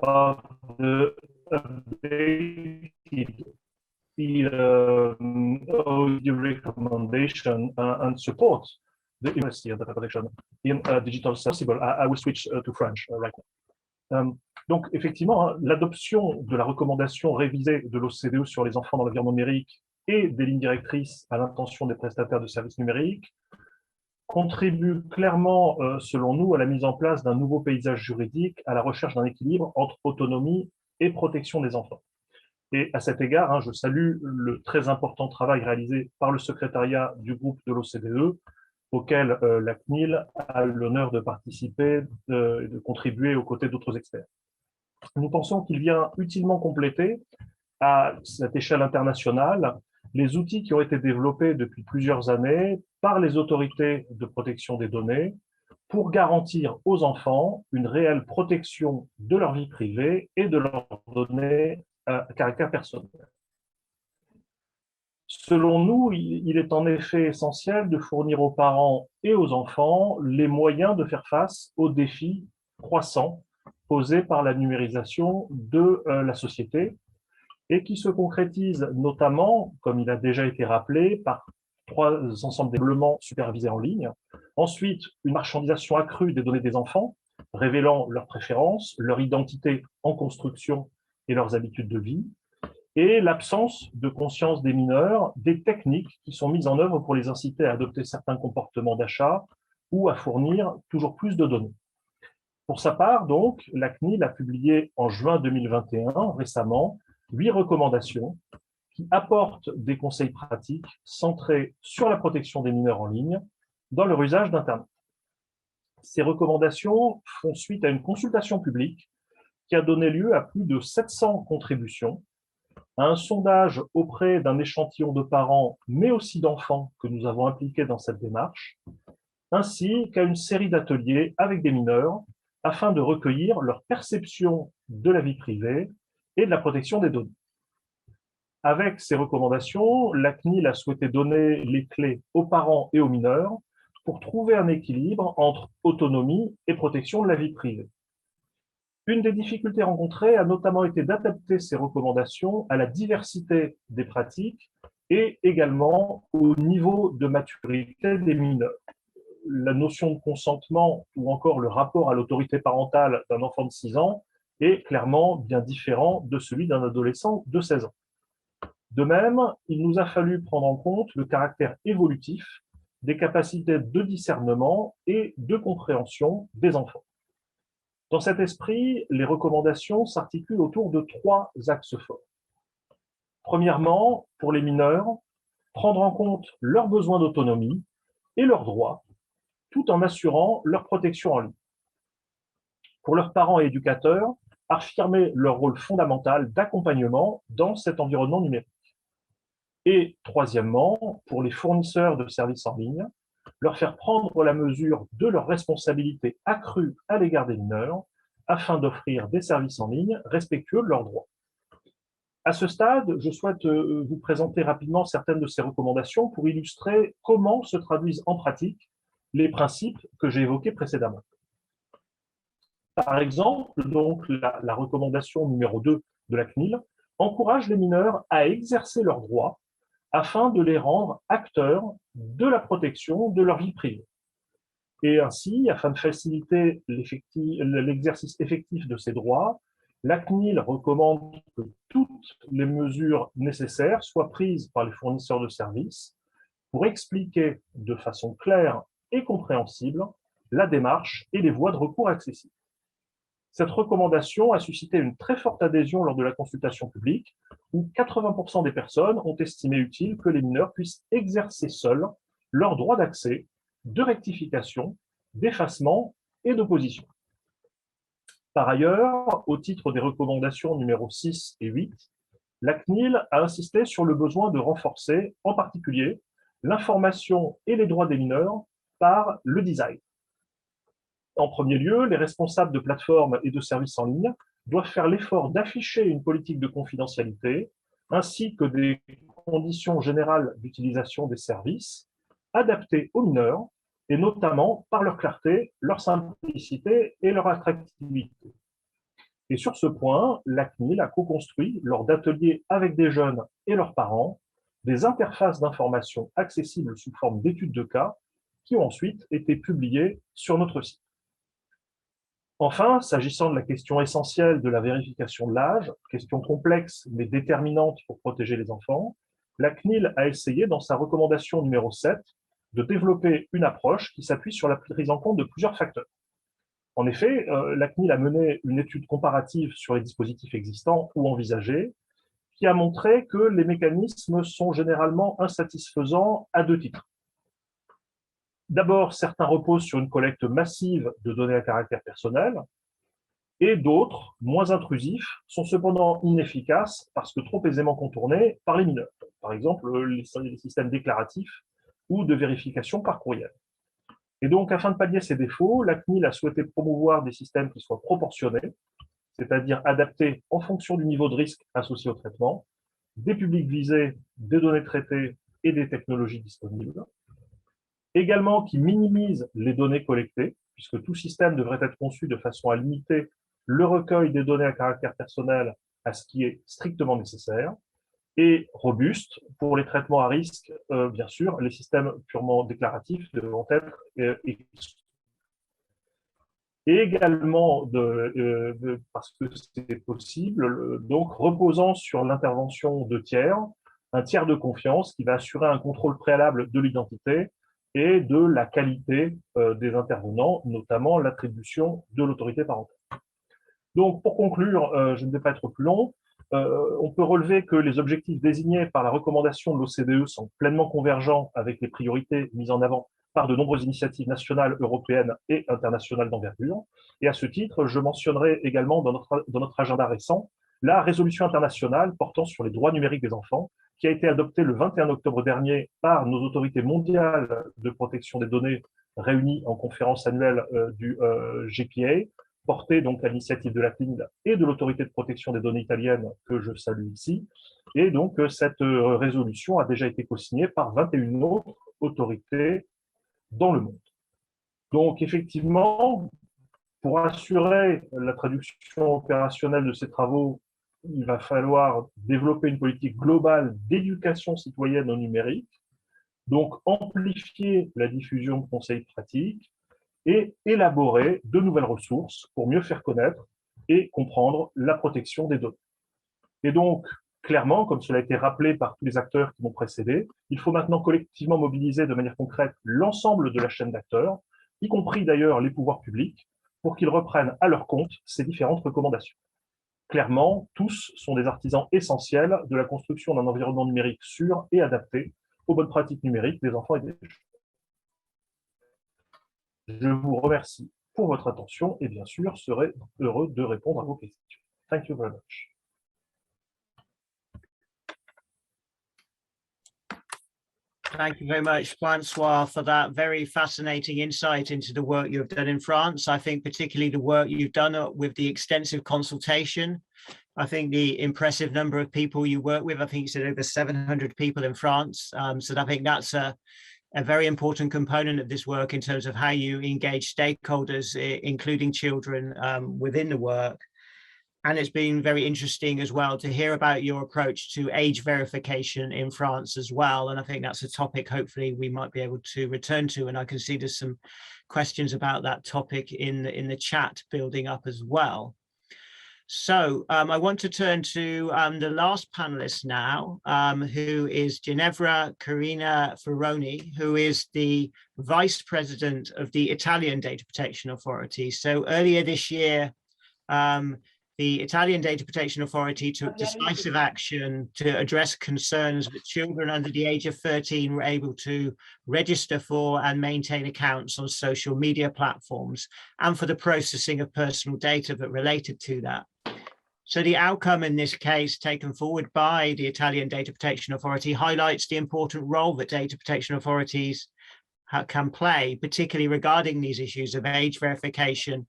of the updated OECD recommendation and support the university and data protection in digital sensible. I will switch to French right now. Donc, effectivement, l'adoption de la recommandation révisée de l'OCDE sur les enfants dans l'environnement numérique et des lignes directrices à l'intention des prestataires de services numériques contribue clairement, selon nous, à la mise en place d'un nouveau paysage juridique, à la recherche d'un équilibre entre autonomie et protection des enfants. Et à cet égard, je salue le très important travail réalisé par le secrétariat du groupe de l'OCDE, auquel la CNIL a eu l'honneur de participer, de contribuer aux côtés d'autres experts. Nous pensons qu'il vient utilement compléter, à cette échelle internationale, les outils qui ont été développés depuis plusieurs années par les autorités de protection des données pour garantir aux enfants une réelle protection de leur vie privée et de leurs données à caractère personnel. Selon nous, il est en effet essentiel de fournir aux parents et aux enfants les moyens de faire face aux défis croissants posés par la numérisation de la société et qui se concrétisent notamment, comme il a déjà été rappelé, par trois ensembles de développements supervisés en ligne. Ensuite, une marchandisation accrue des données des enfants, révélant leurs préférences, leur identité en construction et leurs habitudes de vie. Et l'absence de conscience des mineurs des techniques qui sont mises en œuvre pour les inciter à adopter certains comportements d'achat ou à fournir toujours plus de données. Pour sa part, donc, la CNIL a publié en juin 2021, récemment, 8 recommandations qui apportent des conseils pratiques centrés sur la protection des mineurs en ligne dans leur usage d'Internet. Ces recommandations font suite à une consultation publique qui a donné lieu à plus de 700 contributions, à un sondage auprès d'un échantillon de parents, mais aussi d'enfants que nous avons impliqués dans cette démarche, ainsi qu'à une série d'ateliers avec des mineurs afin de recueillir leur perception de la vie privée et de la protection des données. Avec ces recommandations, la CNIL a souhaité donner les clés aux parents et aux mineurs pour trouver un équilibre entre autonomie et protection de la vie privée. Une des difficultés rencontrées a notamment été d'adapter ces recommandations à la diversité des pratiques et également au niveau de maturité des mineurs. La notion de consentement ou encore le rapport à l'autorité parentale d'un enfant de 6 ans est clairement bien différent de celui d'un adolescent de 16 ans. De même, il nous a fallu prendre en compte le caractère évolutif des capacités de discernement et de compréhension des enfants. Dans cet esprit, les recommandations s'articulent autour de 3 axes forts. Premièrement, pour les mineurs, prendre en compte leurs besoins d'autonomie et leurs droits, tout en assurant leur protection en ligne. Pour leurs parents et éducateurs, affirmer leur rôle fondamental d'accompagnement dans cet environnement numérique. Et troisièmement, pour les fournisseurs de services en ligne, leur faire prendre la mesure de leur responsabilité accrue à l'égard des mineurs afin d'offrir des services en ligne respectueux de leurs droits. À ce stade, je souhaite vous présenter rapidement certaines de ces recommandations pour illustrer comment se traduisent en pratique les principes que j'ai évoqués précédemment. Par exemple, donc, la recommandation numéro 2 de la CNIL encourage les mineurs à exercer leurs droits afin de les rendre acteurs de la protection de leur vie privée. Et ainsi, afin de faciliter l'exercice effectif de ces droits, la CNIL recommande que toutes les mesures nécessaires soient prises par les fournisseurs de services pour expliquer de façon claire et compréhensible la démarche et les voies de recours accessibles. Cette recommandation a suscité une très forte adhésion lors de la consultation publique, où 80% des personnes ont estimé utile que les mineurs puissent exercer seuls leurs droits d'accès, de rectification, d'effacement et d'opposition. Par ailleurs, au titre des recommandations numéros 6 et 8, la CNIL a insisté sur le besoin de renforcer, en particulier, l'information et les droits des mineurs par le design. En premier lieu, les responsables de plateformes et de services en ligne doivent faire l'effort d'afficher une politique de confidentialité ainsi que des conditions générales d'utilisation des services adaptées aux mineurs et notamment par leur clarté, leur simplicité et leur attractivité. Et sur ce point, la CNIL a co-construit, lors d'ateliers avec des jeunes et leurs parents, des interfaces d'information accessibles sous forme d'études de cas qui ont ensuite été publiées sur notre site. Enfin, s'agissant de la question essentielle de la vérification de l'âge, question complexe mais déterminante pour protéger les enfants, la CNIL a essayé, dans sa recommandation numéro 7, de développer une approche qui s'appuie sur la prise en compte de plusieurs facteurs. En effet, la CNIL a mené une étude comparative sur les dispositifs existants ou envisagés, qui a montré que les mécanismes sont généralement insatisfaisants à 2 titres. D'abord, certains reposent sur une collecte massive de données à caractère personnel, et d'autres, moins intrusifs, sont cependant inefficaces parce que trop aisément contournés par les mineurs. Par exemple, les systèmes déclaratifs ou de vérification par courriel. Et donc, afin de pallier ces défauts, la CNIL a souhaité promouvoir des systèmes qui soient proportionnés, c'est-à-dire adaptés en fonction du niveau de risque associé au traitement, des publics visés, des données traitées et des technologies disponibles. Également qui minimise les données collectées, puisque tout système devrait être conçu de façon à limiter le recueil des données à caractère personnel à ce qui est strictement nécessaire, et robuste pour les traitements à risque, bien sûr, les systèmes purement déclaratifs devront être exclus. Et également, parce que c'est possible, donc reposant sur l'intervention de tiers, un tiers de confiance qui va assurer un contrôle préalable de l'identité et de la qualité des intervenants, notamment l'attribution de l'autorité parentale. Donc, pour conclure, je ne vais pas être plus long. On peut relever que les objectifs désignés par la recommandation de l'OCDE sont pleinement convergents avec les priorités mises en avant par de nombreuses initiatives nationales, européennes et internationales d'envergure. Et à ce titre, je mentionnerai également dans notre agenda récent la résolution internationale portant sur les droits numériques des enfants, qui a été adoptée le 21 octobre dernier par nos autorités mondiales de protection des données réunies en conférence annuelle du GPA, portée donc à l'initiative de la CNIL et de l'autorité de protection des données italienne que je salue ici. Et donc, cette résolution a déjà été co-signée par 21 autres autorités dans le monde. Donc, effectivement, pour assurer la traduction opérationnelle de ces travaux, il va falloir développer une politique globale d'éducation citoyenne au numérique, donc amplifier la diffusion de conseils pratiques et élaborer de nouvelles ressources pour mieux faire connaître et comprendre la protection des données. Et donc, clairement, comme cela a été rappelé par tous les acteurs qui m'ont précédé, il faut maintenant collectivement mobiliser de manière concrète l'ensemble de la chaîne d'acteurs, y compris d'ailleurs les pouvoirs publics, pour qu'ils reprennent à leur compte ces différentes recommandations. Clairement, tous sont des artisans essentiels de la construction d'un environnement numérique sûr et adapté aux bonnes pratiques numériques des enfants et des jeunes. Je vous remercie pour votre attention et bien sûr, serai heureux de répondre à vos questions. Thank you very much. Thank you very much, Francois, for that very fascinating insight into the work you've done in France. I think particularly the work you've done with the extensive consultation. I think the impressive number of people you work with, I think you said over 700 people in France. So I think that's a very important component of this work in terms of how you engage stakeholders, including children, within the work. And it's been very interesting as well to hear about your approach to age verification in France as well. And I think that's a topic hopefully we might be able to return to. And I can see there's some questions about that topic in the chat building up as well. So I want to turn to the last panelist now, who is Ginevra Carina Ferroni, who is the Vice President of the Italian Data Protection Authority. So earlier this year, the Italian Data Protection Authority took decisive action to address concerns that children under the age of 13 were able to register for and maintain accounts on social media platforms and for the processing of personal data that related to that. So the outcome in this case taken forward by the Italian Data Protection Authority highlights the important role that data protection authorities can play, particularly regarding these issues of age verification,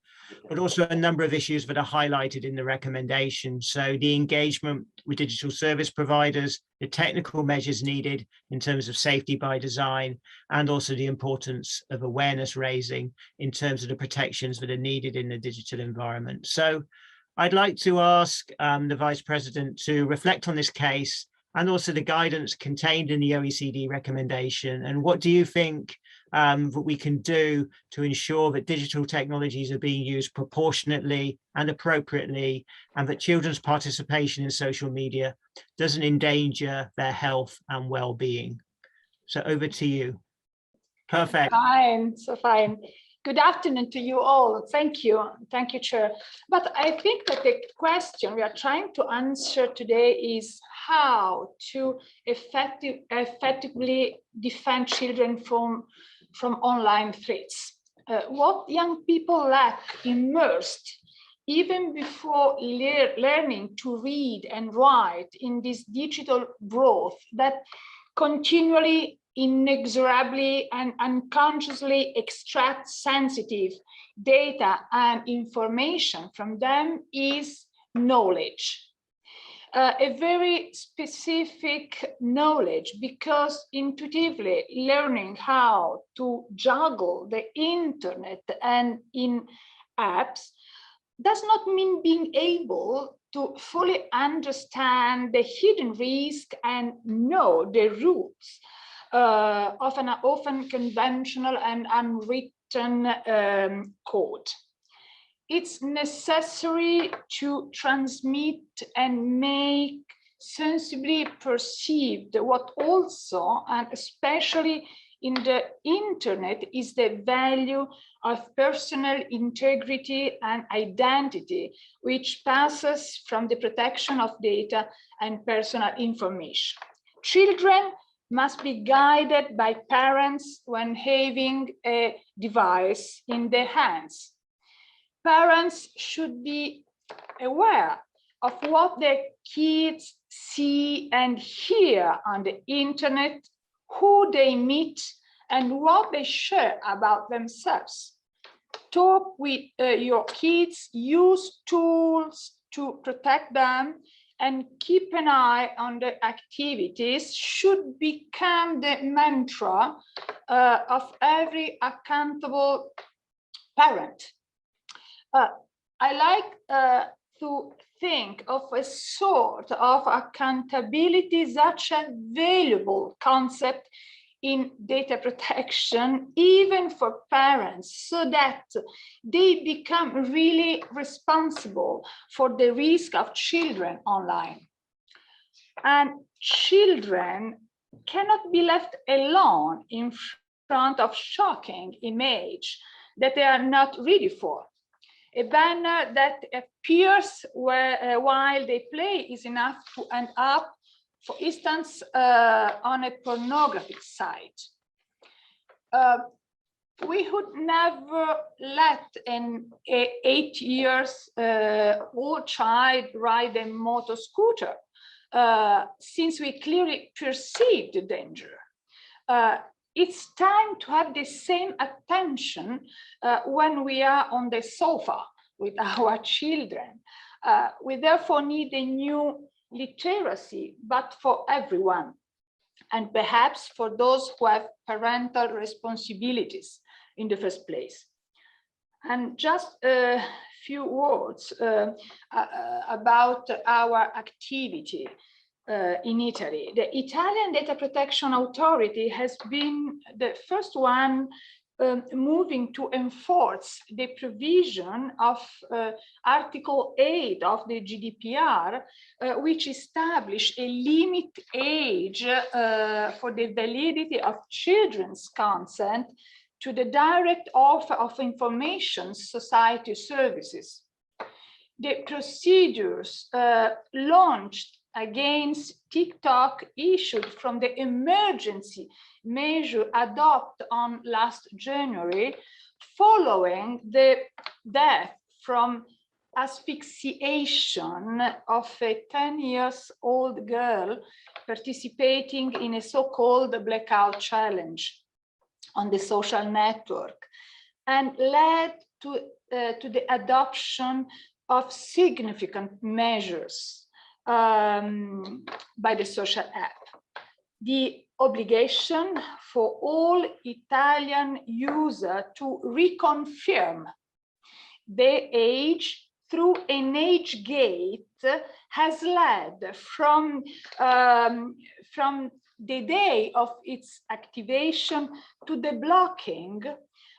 but also a number of issues that are highlighted in the recommendation. So the engagement with digital service providers, the technical measures needed in terms of safety by design, and also the importance of awareness raising in terms of the protections that are needed in the digital environment. So I'd like to ask the Vice President to reflect on this case and also the guidance contained in the OECD recommendation. And what do you think that we can do to ensure that digital technologies are being used proportionately and appropriately, and that children's participation in social media doesn't endanger their health and well-being? So over to you. Perfect. Fine, so fine. Good afternoon to you all. Thank you, Chair. But I think that the question we are trying to answer today is how to effectively defend children from online threats. What young people lack immersed even before learning to read and write in this digital growth that continually, inexorably and unconsciously extract sensitive data and information from them is knowledge. A very specific knowledge, because intuitively learning how to juggle the internet and in apps does not mean being able to fully understand the hidden risk and know the rules of an often conventional and unwritten code. It's necessary to transmit and make sensibly perceived what also and especially in the internet is the value of personal integrity and identity, which passes from the protection of data and personal information. Children must be guided by parents when having a device in their hands. Parents should be aware of what their kids see and hear on the internet, who they meet, and what they share about themselves. Talk with your kids, use tools to protect them, and keep an eye on the activities should become the mantra of every accountable parent. I like to think of a sort of accountability, such a valuable concept in data protection, even for parents, so that they become really responsible for the risk of children online. And children cannot be left alone in front of shocking image that they are not ready for. A banner that appears while they play is enough to end up, for instance, on a pornographic site. We would never let an 8-year-old child ride a motor scooter, since we clearly perceive the danger. It's time to have the same attention when we are on the sofa with our children. We therefore need a new literacy, but for everyone, and perhaps for those who have parental responsibilities in the first place. And just a few words about our activity in Italy. The Italian Data Protection Authority has been the first one moving to enforce the provision of Article 8 of the GDPR, which established a limit age for the validity of children's consent to the direct offer of information society services. The procedures launched against TikTok issued from the emergency measure adopted on last January, following the death from asphyxiation of a 10-year-old girl participating in a so-called blackout challenge on the social network, and led to the adoption of significant measures by the social app. The obligation for all Italian users to reconfirm their age through an age gate has led from the day of its activation to the blocking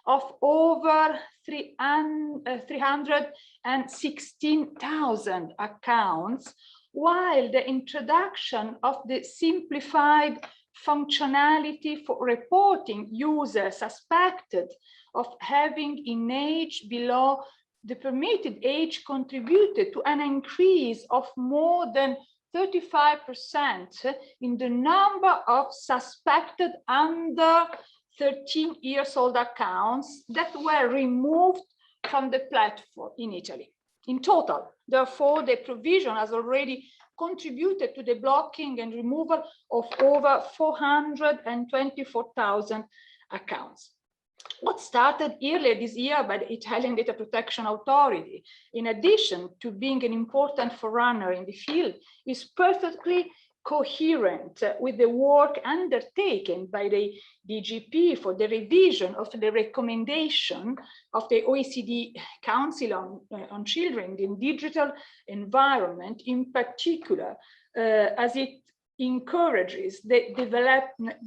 of over 316,000 accounts, while the introduction of the simplified functionality for reporting users suspected of having an age below the permitted age contributed to an increase of more than 35% in the number of suspected under 13-year-old accounts that were removed from the platform in Italy. In total, therefore, the provision has already contributed to the blocking and removal of over 424,000 accounts. What started earlier this year by the Italian Data Protection Authority, in addition to being an important forerunner in the field, is perfectly coherent with the work undertaken by the DGP for the revision of the recommendation of the OECD Council on Children in Digital Environment, in particular, as it encourages the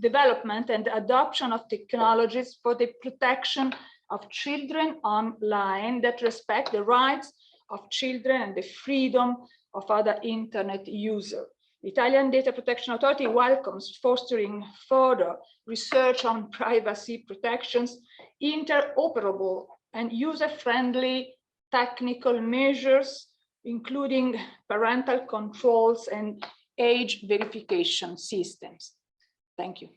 development and adoption of technologies for the protection of children online that respect the rights of children and the freedom of other internet users. The Italian Data Protection Authority welcomes fostering further research on privacy protections, interoperable and user-friendly technical measures, including parental controls and age verification systems. Thank you.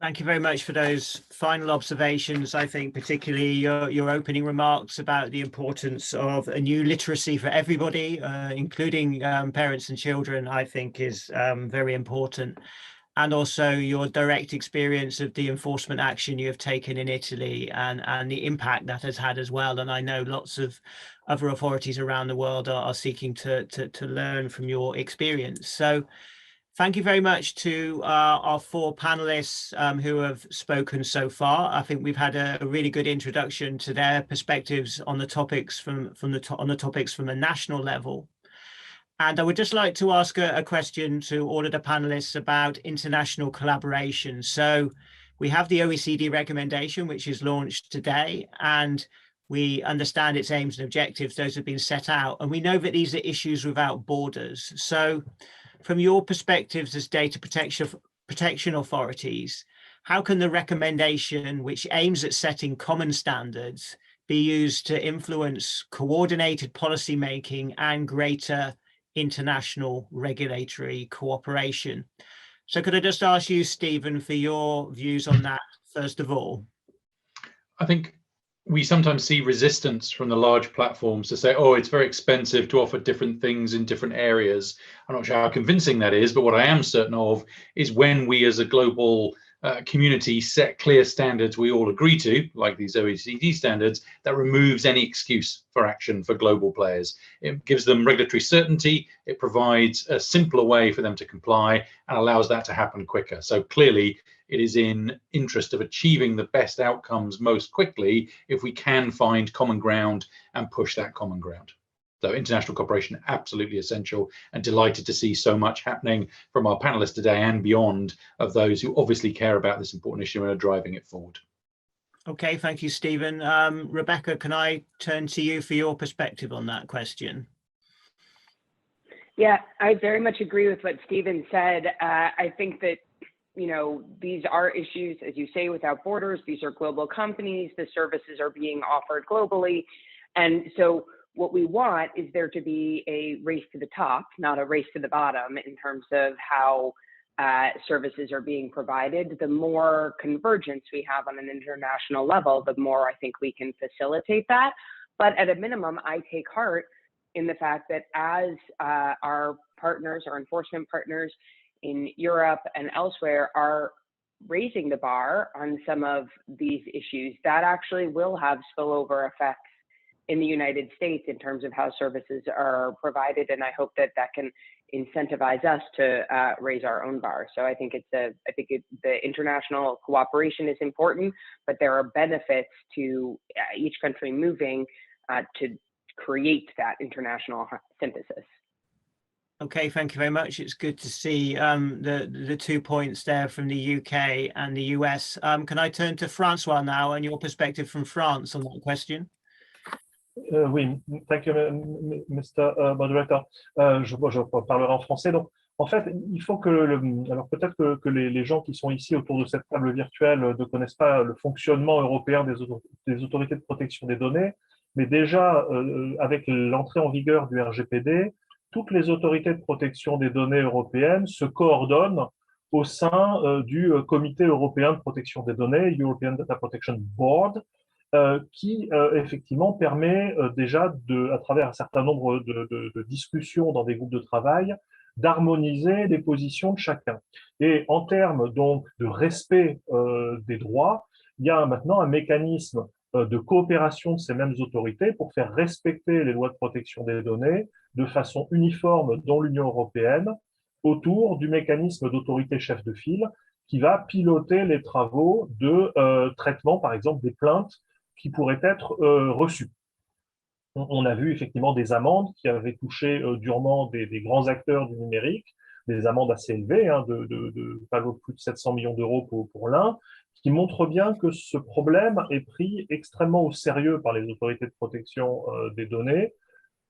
Thank you very much for those final observations. I think particularly your opening remarks about the importance of a new literacy for everybody, including parents and children, I think is very important. And also your direct experience of the enforcement action you have taken in Italy and the impact that has had as well. And I know lots of other authorities around the world are seeking to learn from your experience. So thank you very much to our four panelists who have spoken so far. I think we've had a really good introduction to their perspectives on the topics from a national level. And I would just like to ask a question to all of the panelists about international collaboration. So we have the OECD recommendation, which is launched today, and we understand its aims and objectives. Those have been set out, and we know that these are issues without borders. So from your perspectives as data protection authorities, how can the recommendation, which aims at setting common standards, be used to influence coordinated policy making and greater international regulatory cooperation? So could I just ask you, Stephen, for your views on that, first of all? I think we sometimes see resistance from the large platforms to say, oh, it's very expensive to offer different things in different areas. I'm not sure how convincing that is, but what I am certain of is when we as a global community set clear standards we all agree to, like these OECD standards, that removes any excuse for action for global players. It gives them regulatory certainty, it provides a simpler way for them to comply and allows that to happen quicker. So clearly it is in interest of achieving the best outcomes most quickly if we can find common ground and push that common ground. So international cooperation, absolutely essential, and delighted to see so much happening from our panelists today and beyond of those who obviously care about this important issue and are driving it forward. Okay, thank you, Stephen. Rebecca, can I turn to you for your perspective on that question? Yeah, I very much agree with what Stephen said. I think that, you know, these are issues, as you say, without borders. These are global companies. The services are being offered globally. And so what we want is there to be a race to the top, not a race to the bottom in terms of how services are being provided. The more convergence we have on an international level, the more I think we can facilitate that. But at a minimum, I take heart in the fact that as our partners, our enforcement partners in Europe and elsewhere are raising the bar on some of these issues, that actually will have spillover effects in the United States in terms of how services are provided. And I hope that that can incentivize us to raise our own bar. So I think the international cooperation is important, but there are benefits to each country moving to create that international synthesis. Okay, thank you very much. It's good to see the 2 points there from the UK and the US. Can I turn to Francois now and your perspective from France on that question? Oui, thank you, Mr. Moderator. Je parlerai en français. Donc, en fait, il faut que, alors peut-être que les gens qui sont ici autour de cette table virtuelle ne connaissent pas le fonctionnement européen des autorités de protection des données, mais déjà, avec l'entrée en vigueur du RGPD, toutes les autorités de protection des données européennes se coordonnent au sein du Comité européen de protection des données, European Data Protection Board, qui effectivement permet déjà, à travers un certain nombre de discussions dans des groupes de travail, d'harmoniser les positions de chacun. Et en termes donc de respect des droits, il y a maintenant un mécanisme de coopération de ces mêmes autorités pour faire respecter les lois de protection des données de façon uniforme dans l'Union européenne autour du mécanisme d'autorité chef de file qui va piloter les travaux de traitement, par exemple, des plaintes qui pourraient être reçues. On a vu effectivement des amendes qui avaient touché durement des grands acteurs du numérique, des amendes assez élevées, hein, pas plus de 700 millions d'euros pour l'un, qui montrent bien que ce problème est pris extrêmement au sérieux par les autorités de protection des données,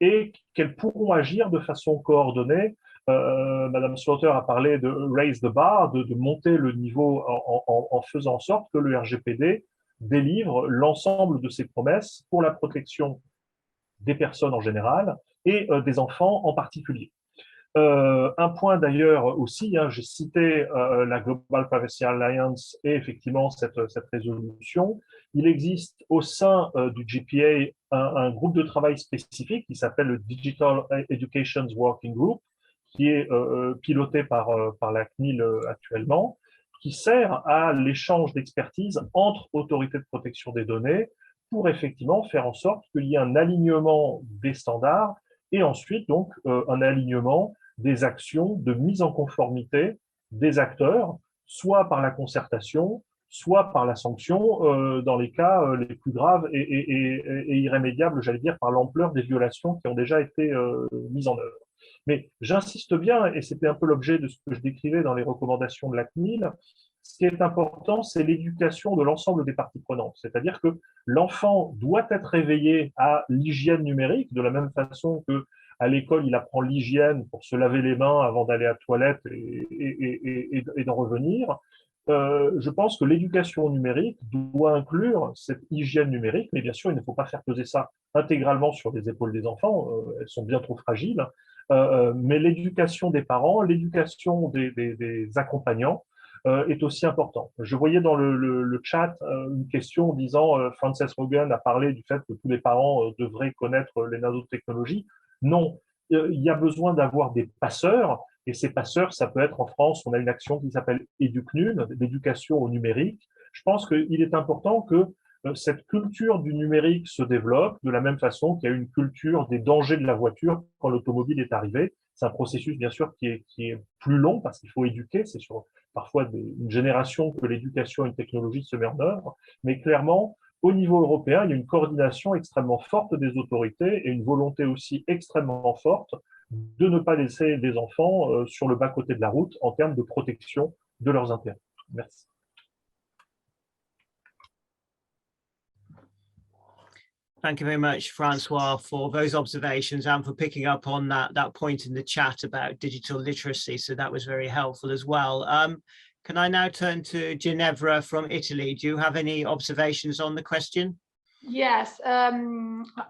et qu'elles pourront agir de façon coordonnée. Madame Slaughter a parlé de raise the bar, de monter le niveau en faisant en sorte que le RGPD délivre l'ensemble de ses promesses pour la protection des personnes en général et des enfants en particulier. Un point d'ailleurs aussi, j'ai cité la Global Privacy Alliance et effectivement cette résolution. Il existe au sein du GPA un groupe de travail spécifique qui s'appelle le Digital Education Working Group, qui est piloté par la CNIL actuellement, qui sert à l'échange d'expertise entre autorités de protection des données pour effectivement faire en sorte qu'il y ait un alignement des standards et ensuite donc un alignement des actions de mise en conformité des acteurs, soit par la concertation, soit par la sanction, dans les cas les plus graves et irrémédiables, j'allais dire, par l'ampleur des violations qui ont déjà été mises en œuvre. Mais j'insiste bien, et c'était un peu l'objet de ce que je décrivais dans les recommandations de la CNIL, ce qui est important, c'est l'éducation de l'ensemble des parties prenantes. C'est-à-dire que l'enfant doit être réveillé à l'hygiène numérique, de la même façon que à l'école, il apprend l'hygiène pour se laver les mains avant d'aller à la toilette et d'en revenir. Je pense que l'éducation numérique doit inclure cette hygiène numérique, mais bien sûr, il ne faut pas faire peser ça intégralement sur les épaules des enfants, elles sont bien trop fragiles, mais l'éducation des parents, l'éducation des accompagnants est aussi important. Je voyais dans le chat une question disant Frances Rogan a parlé du fait que tous les parents devraient connaître les nanotechnologies. Non, il y a besoin d'avoir des passeurs, et ces passeurs, ça peut être en France, on a une action qui s'appelle EducNum, l'éducation au numérique. Je pense qu'il est important que cette culture du numérique se développe de la même façon qu'il y a une culture des dangers de la voiture quand l'automobile est arrivée. C'est un processus, bien sûr, qui est plus long parce qu'il faut éduquer. C'est sur parfois une génération que l'éducation et une technologie se met en œuvre. Mais clairement, au niveau européen, il y a une coordination extrêmement forte des autorités et une volonté aussi extrêmement forte de ne pas laisser les enfants sur le bas-côté de la route en termes de protection de leurs intérêts. Merci. Thank you very much, Francois, for those observations and for picking up on that point in the chat about digital literacy. So that was very helpful as well. Can I now turn to Ginevra from Italy? Do you have any observations on the question? Yes.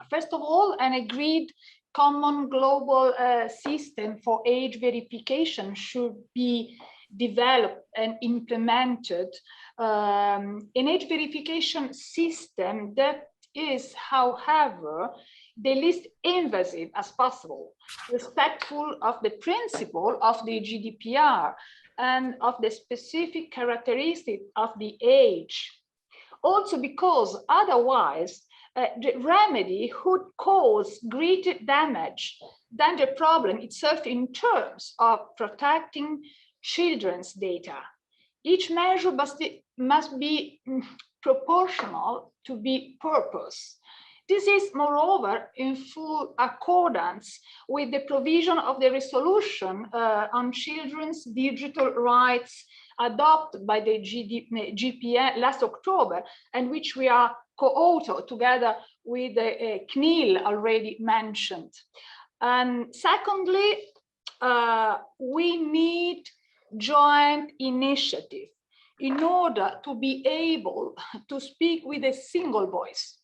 First of all, an agreed common global system for age verification should be developed and implemented. An age verification system that is, however, the least invasive as possible, respectful of the principle of the GDPR and of the specific characteristics of the age. Also because otherwise, the remedy would cause greater damage than the problem itself in terms of protecting children's data. Each measure must be proportional to the purpose. This is, moreover, in full accordance with the provision of the resolution on children's digital rights adopted by the GPA last October, and which we are co-authored together with the CNIL already mentioned. And secondly, we need joint initiative in order to be able to speak with a single voice.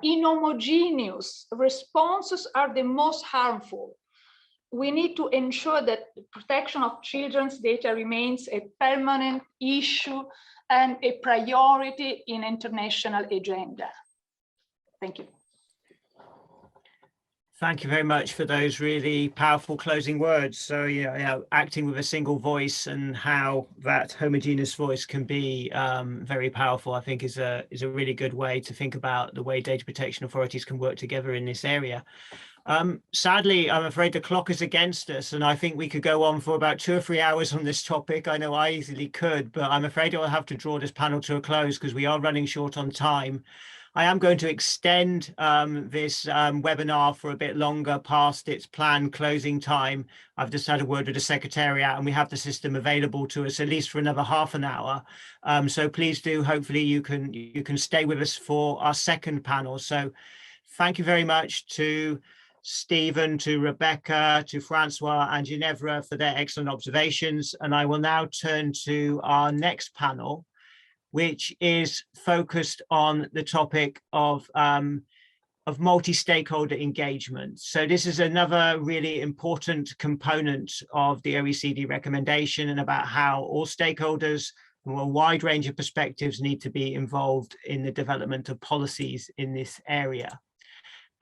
Inhomogeneous responses are the most harmful. We need to ensure that the protection of children's data remains a permanent issue and a priority in international agenda. Thank you. Thank you very much for those really powerful closing words. So, acting with a single voice and how that homogeneous voice can be very powerful, I think is a really good way to think about the way data protection authorities can work together in this area. Sadly, I'm afraid the clock is against us, and I think we could go on for about 2 or 3 hours on this topic. I know I easily could, but I'm afraid I'll have to draw this panel to a close because we are running short on time. I am going to extend this webinar for a bit longer past its planned closing time. I've just had a word with the Secretariat and we have the system available to us at least for another half an hour. So please do, hopefully you can stay with us for our second panel. So Thank you very much to Stephen, to Rebecca, to Francois and Ginevra for their excellent observations. And I will now turn to our next panel, which is focused on the topic of multi-stakeholder engagement. So this is another really important component of the OECD recommendation, and about how all stakeholders from a wide range of perspectives need to be involved in the development of policies in this area.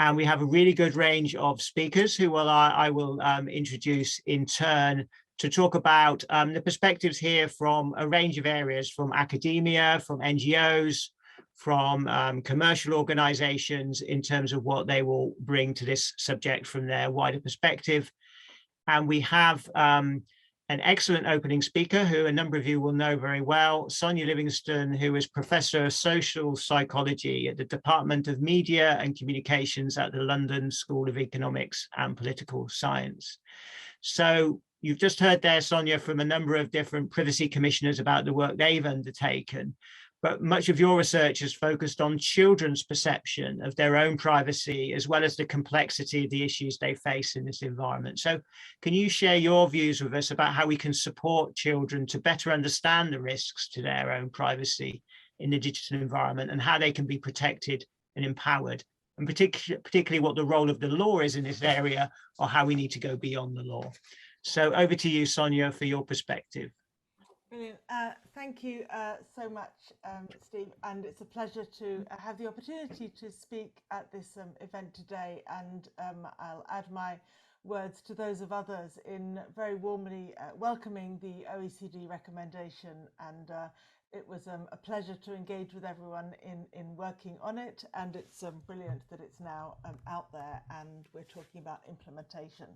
And we have a really good range of speakers who I will introduce in turn to talk about the perspectives here from a range of areas, from academia, from NGOs, from commercial organizations, in terms of what they will bring to this subject from their wider perspective. And we have an excellent opening speaker who a number of you will know very well, Sonia Livingston, who is Professor of Social Psychology at the Department of Media and Communications at the London School of Economics and Political Science. So you've just heard there, Sonia, from a number of different privacy commissioners about the work they've undertaken. But much of your research is focused on children's perception of their own privacy, as well as the complexity of the issues they face in this environment. So can you share your views with us about how we can support children to better understand the risks to their own privacy in the digital environment, and how they can be protected and empowered, and particularly what the role of the law is in this area, or how we need to go beyond the law? So over to you, Sonia, for your perspective. Brilliant. Thank you so much, Steve. And it's a pleasure to have the opportunity to speak at this event today. And I'll add my words to those of others in very warmly welcoming the OECD recommendation. And it was a pleasure to engage with everyone in working on it. And it's brilliant that it's now out there and we're talking about implementation.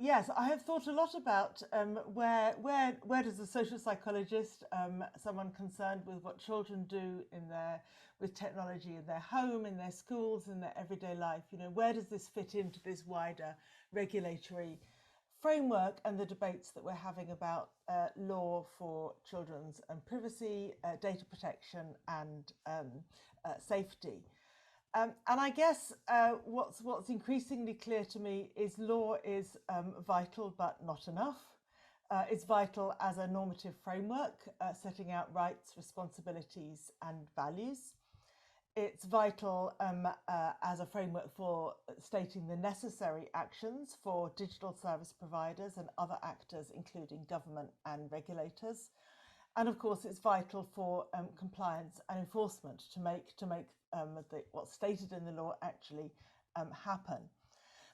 Yes, I have thought a lot about where does a social psychologist, someone concerned with what children do with technology in their home, in their schools, in their everyday life, where does this fit into this wider regulatory framework and the debates that we're having about law for children's privacy, data protection and safety. And I guess what's increasingly clear to me is law is vital, but not enough. It's vital as a normative framework, setting out rights, responsibilities, and values. It's vital as a framework for stating the necessary actions for digital service providers and other actors, including government and regulators. And of course, it's vital for compliance and enforcement to make what's stated in the law actually happen.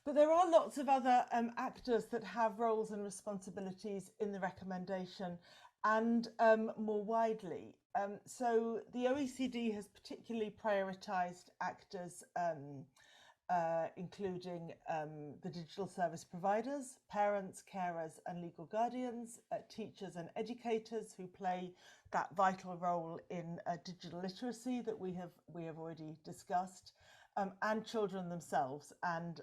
But there are lots of other actors that have roles and responsibilities in the recommendation and more widely. So the OECD has particularly prioritised actors including the digital service providers, parents, carers and legal guardians, teachers and educators who play that vital role in digital literacy that we have already discussed, and children themselves. And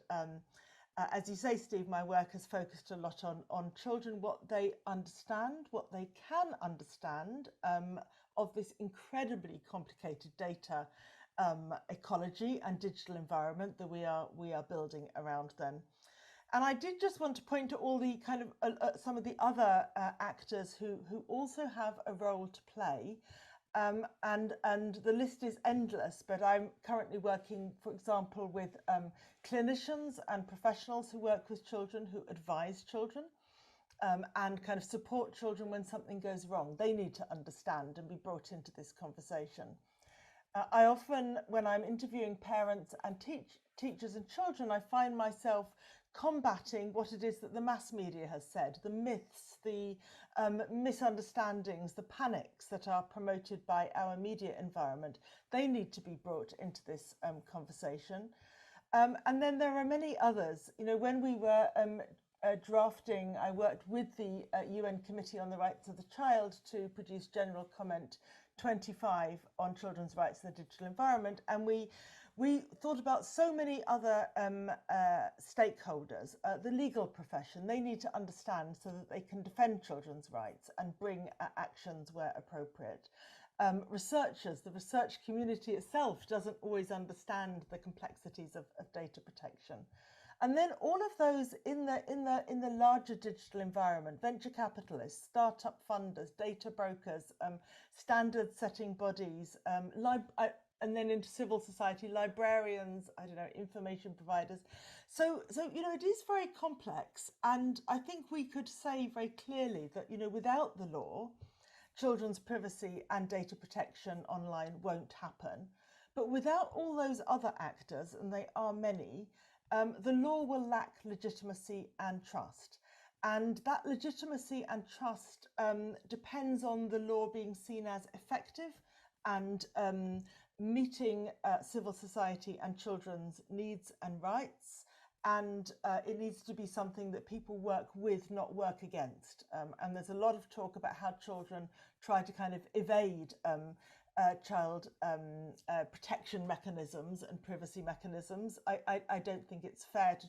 as you say, Steve, my work has focused a lot on children, what they understand, what they can understand of this incredibly complicated data ecology and digital environment that we are building around them. And I did just want to point to all the kind of some of the other actors who also have a role to play, and the list is endless. But I'm currently working, for example, with clinicians and professionals who work with children, who advise children and kind of support children when something goes wrong. They need to understand and be brought into this conversation. I often, when I'm interviewing parents and teachers and children, I find myself combating what it is that the mass media has said, the myths, the misunderstandings, the panics that are promoted by our media environment. They need to be brought into this conversation. And then there are many others. When we were drafting, I worked with the UN Committee on the Rights of the Child to produce General Comment 25 on children's rights in the digital environment, and we thought about so many other stakeholders. The legal profession, they need to understand so that they can defend children's rights and bring actions where appropriate. researchers, the research community itself doesn't always understand the complexities of data protection. And then all of those in the larger digital environment, venture capitalists, startup funders, data brokers, standard setting bodies, and then into civil society, librarians, I don't know, information providers. So you know, it is very complex. And I think we could say very clearly that, you know, without the law, children's privacy and data protection online won't happen. But without all those other actors, and they are many, the law will lack legitimacy and trust. And that legitimacy and trust depends on the law being seen as effective and meeting civil society and children's needs and rights. And it needs to be something that people work with, not work against. And there's a lot of talk about how children try to kind of evade child protection mechanisms and privacy mechanisms. I don't think it's fair to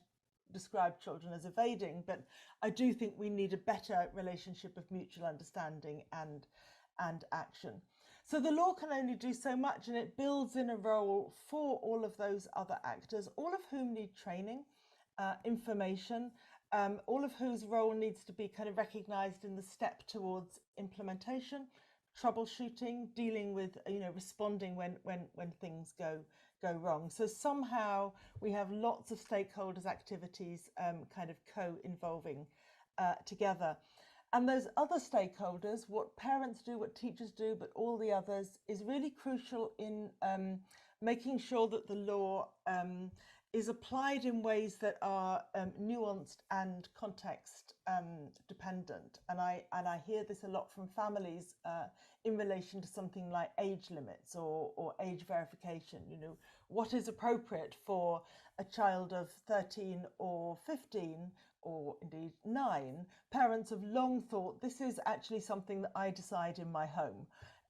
describe children as evading, but I do think we need a better relationship of mutual understanding and action. So the law can only do so much, and it builds in a role for all of those other actors, all of whom need training, information, all of whose role needs to be kind of recognised in the step towards implementation, troubleshooting, dealing with, you know, responding when things go wrong. So somehow we have lots of stakeholders' activities kind of co-involving together. And those other stakeholders, what parents do, what teachers do, but all the others, is really crucial in making sure that the law is applied in ways that are nuanced and context dependent. And I hear this a lot from families in relation to something like age limits or age verification. You know, what is appropriate for a child of 13 or 15 or indeed 9? Parents have long thought this is actually something that I decide in my home.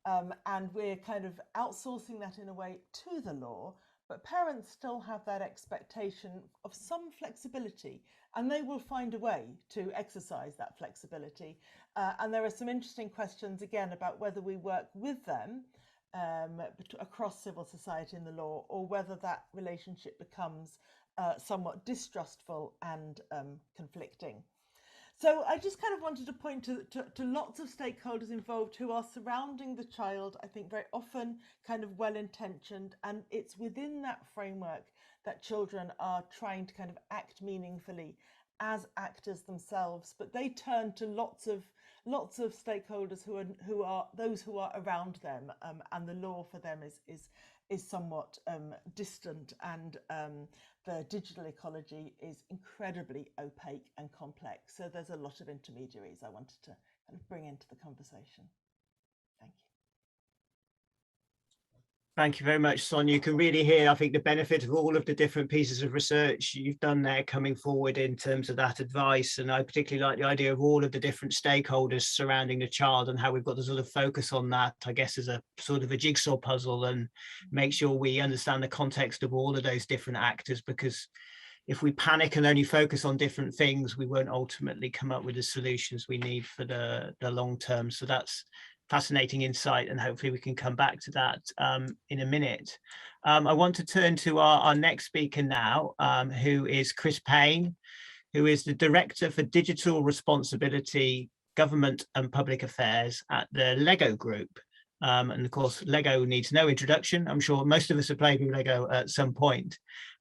And we're kind of outsourcing that in a way to the law. But parents still have that expectation of some flexibility, and they will find a way to exercise that flexibility. And there are some interesting questions, again, about whether we work with them across civil society and the law, or whether that relationship becomes somewhat distrustful and conflicting. So I just kind of wanted to point to lots of stakeholders involved who are surrounding the child, I think very often kind of well-intentioned, and it's within that framework that children are trying to kind of act meaningfully as actors themselves, but they turn to lots of stakeholders who are those who are around them, and the law for them is somewhat distant, and the digital ecology is incredibly opaque and complex. So there's a lot of intermediaries I wanted to kind of bring into the conversation. Thank you. Thank you very much, Sonia. You can really hear, I think, the benefit of all of the different pieces of research you've done there coming forward in terms of that advice. And I particularly like the idea of all of the different stakeholders surrounding the child and how we've got to sort of focus on that, I guess, as a sort of a jigsaw puzzle, and make sure we understand the context of all of those different actors, because if we panic and only focus on different things, we won't ultimately come up with the solutions we need for the long term. So that's fascinating insight, and hopefully we can come back to that in a minute. I want to turn to our next speaker now, who is Chris Payne, who is the Director for Digital Responsibility, Government and Public Affairs at the Lego Group. And of course, Lego needs no introduction. I'm sure most of us have played with Lego at some point.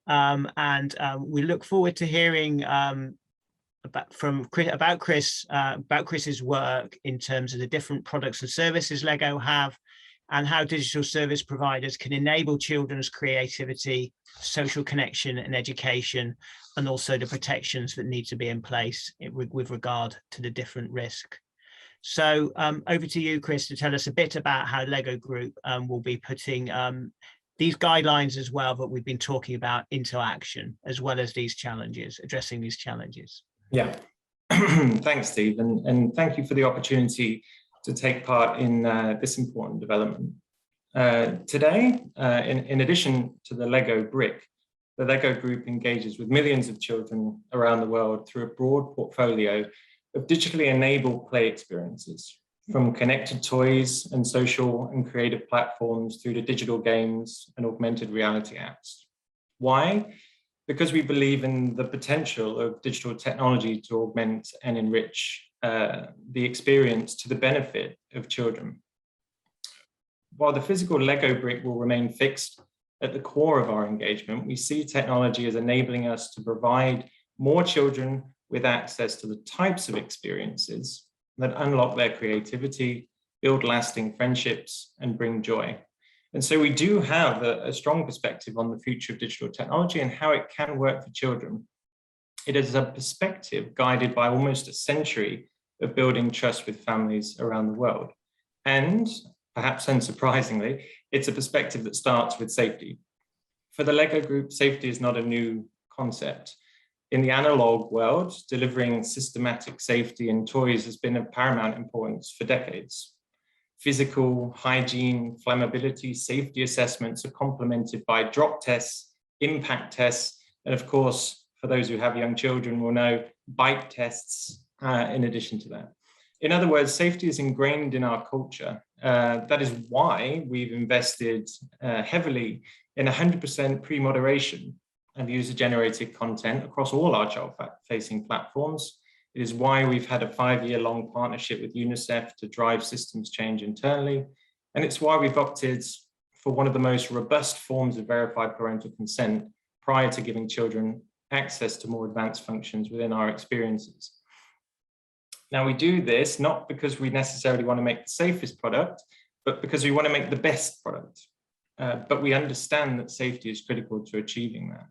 We look forward to hearing about Chris's work in terms of the different products and services Lego have, and how digital service providers can enable children's creativity, social connection and education, and also the protections that need to be in place with regard to the different risk. So over to you, Chris, to tell us a bit about how Lego Group will be putting these guidelines as well that we've been talking about into action, as well as these challenges, addressing these challenges. Yeah, thanks, Steve, and thank you for the opportunity to take part in this important development. Today, in addition to the Lego brick, the Lego Group engages with millions of children around the world through a broad portfolio of digitally enabled play experiences, from connected toys and social and creative platforms through to digital games and augmented reality apps. Why? Because we believe in the potential of digital technology to augment and enrich the experience to the benefit of children. While the physical Lego brick will remain fixed at the core of our engagement, we see technology as enabling us to provide more children with access to the types of experiences that unlock their creativity, build lasting friendships, and bring joy. And so we do have a strong perspective on the future of digital technology and how it can work for children. It is a perspective guided by almost a century of building trust with families around the world. And perhaps unsurprisingly, it's a perspective that starts with safety. For the Lego Group, safety is not a new concept. In the analog world, delivering systematic safety in toys has been of paramount importance for decades. Physical, hygiene, flammability, safety assessments are complemented by drop tests, impact tests, and of course, for those who have young children will know, bite tests in addition to that. In other words, safety is ingrained in our culture. That is why we've invested heavily in 100% pre-moderation of user-generated content across all our child-facing platforms. It is why we've had a 5-year-long partnership with UNICEF to drive systems change internally. And it's why we've opted for one of the most robust forms of verified parental consent prior to giving children access to more advanced functions within our experiences. Now, we do this not because we necessarily want to make the safest product, but because we want to make the best product. But we understand that safety is critical to achieving that.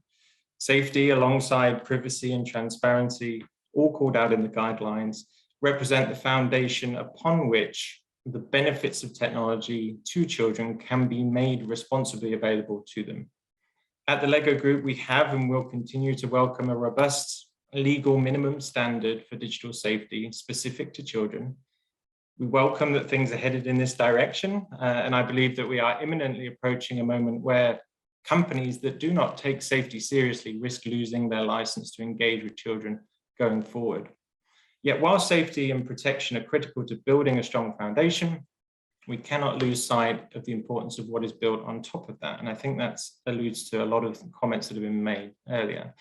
Safety, alongside privacy and transparency, all called out in the guidelines, represent the foundation upon which the benefits of technology to children can be made responsibly available to them. At the Lego Group, we have and will continue to welcome a robust legal minimum standard for digital safety specific to children. We welcome that things are headed in this direction, and I believe that we are imminently approaching a moment where companies that do not take safety seriously risk losing their license to engage with children going forward. Yet while safety and protection are critical to building a strong foundation, we cannot lose sight of the importance of what is built on top of that. And I think that alludes to a lot of comments that have been made earlier.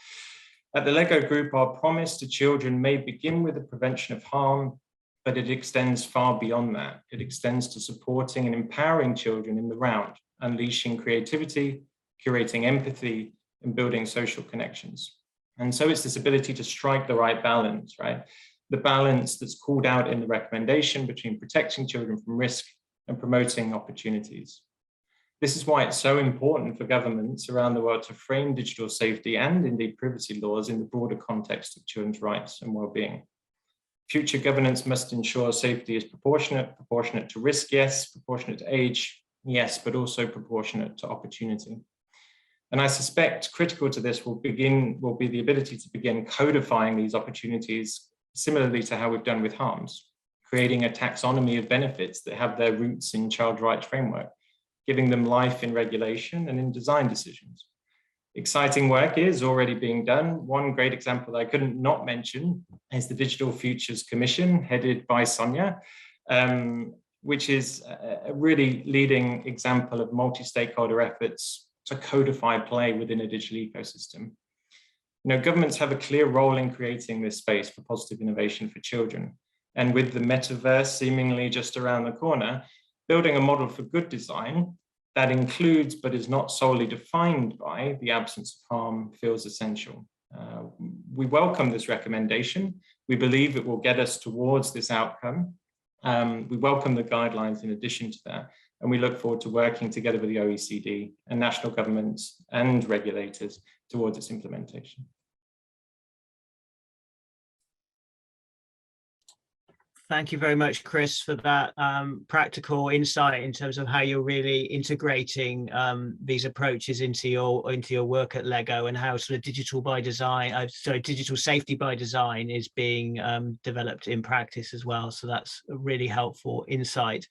At the Lego Group, our promise to children may begin with the prevention of harm, but it extends far beyond that. It extends to supporting and empowering children in the round, unleashing creativity, curating empathy, and building social connections. And so it's this ability to strike the right balance, right? The balance that's called out in the recommendation between protecting children from risk and promoting opportunities. This is why it's so important for governments around the world to frame digital safety and indeed privacy laws in the broader context of children's rights and well-being. Future governance must ensure safety is proportionate to risk, yes, proportionate to age, yes, but also proportionate to opportunity. And I suspect critical to this will be the ability to begin codifying these opportunities similarly to how we've done with harms, creating a taxonomy of benefits that have their roots in child rights framework, giving them life in regulation and in design decisions. Exciting work is already being done. One great example that I couldn't not mention is the Digital Futures Commission, headed by Sonia, which is a really leading example of multi-stakeholder efforts to codify play within a digital ecosystem. You know, governments have a clear role in creating this space for positive innovation for children. And with the metaverse seemingly just around the corner, building a model for good design that includes but is not solely defined by the absence of harm feels essential. We welcome this recommendation. We believe it will get us towards this outcome. We welcome the guidelines in addition to that, and we look forward to working together with the OECD and national governments and regulators towards its implementation. Thank you very much, Chris, for that practical insight in terms of how you're really integrating these approaches into your work at Lego, and how sort of digital safety by design is being developed in practice as well. So that's a really helpful insight.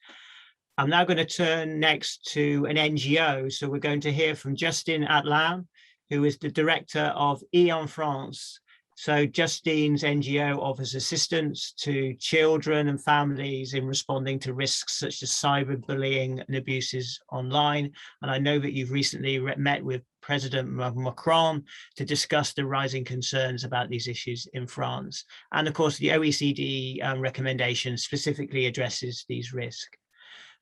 I'm now going to turn next to an NGO. So we're going to hear from Justin Atlam, who is the director of E en France. So Justine's NGO offers assistance to children and families in responding to risks such as cyberbullying and abuses online. And I know that you've recently met with President Macron to discuss the rising concerns about these issues in France. And of course, the OECD recommendation specifically addresses these risks.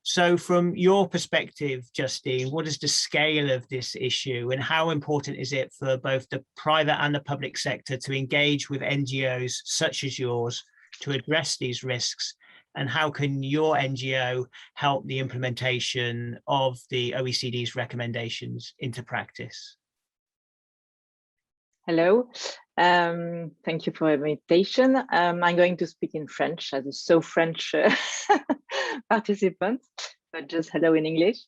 So from your perspective, Justine, what is the scale of this issue and how important is it for both the private and the public sector to engage with NGOs such as yours to address these risks? And how can your NGO help the implementation of the OECD's recommendations into practice? Hello, thank you for the invitation. I'm going to speak in French as a so French participant, but just hello in English.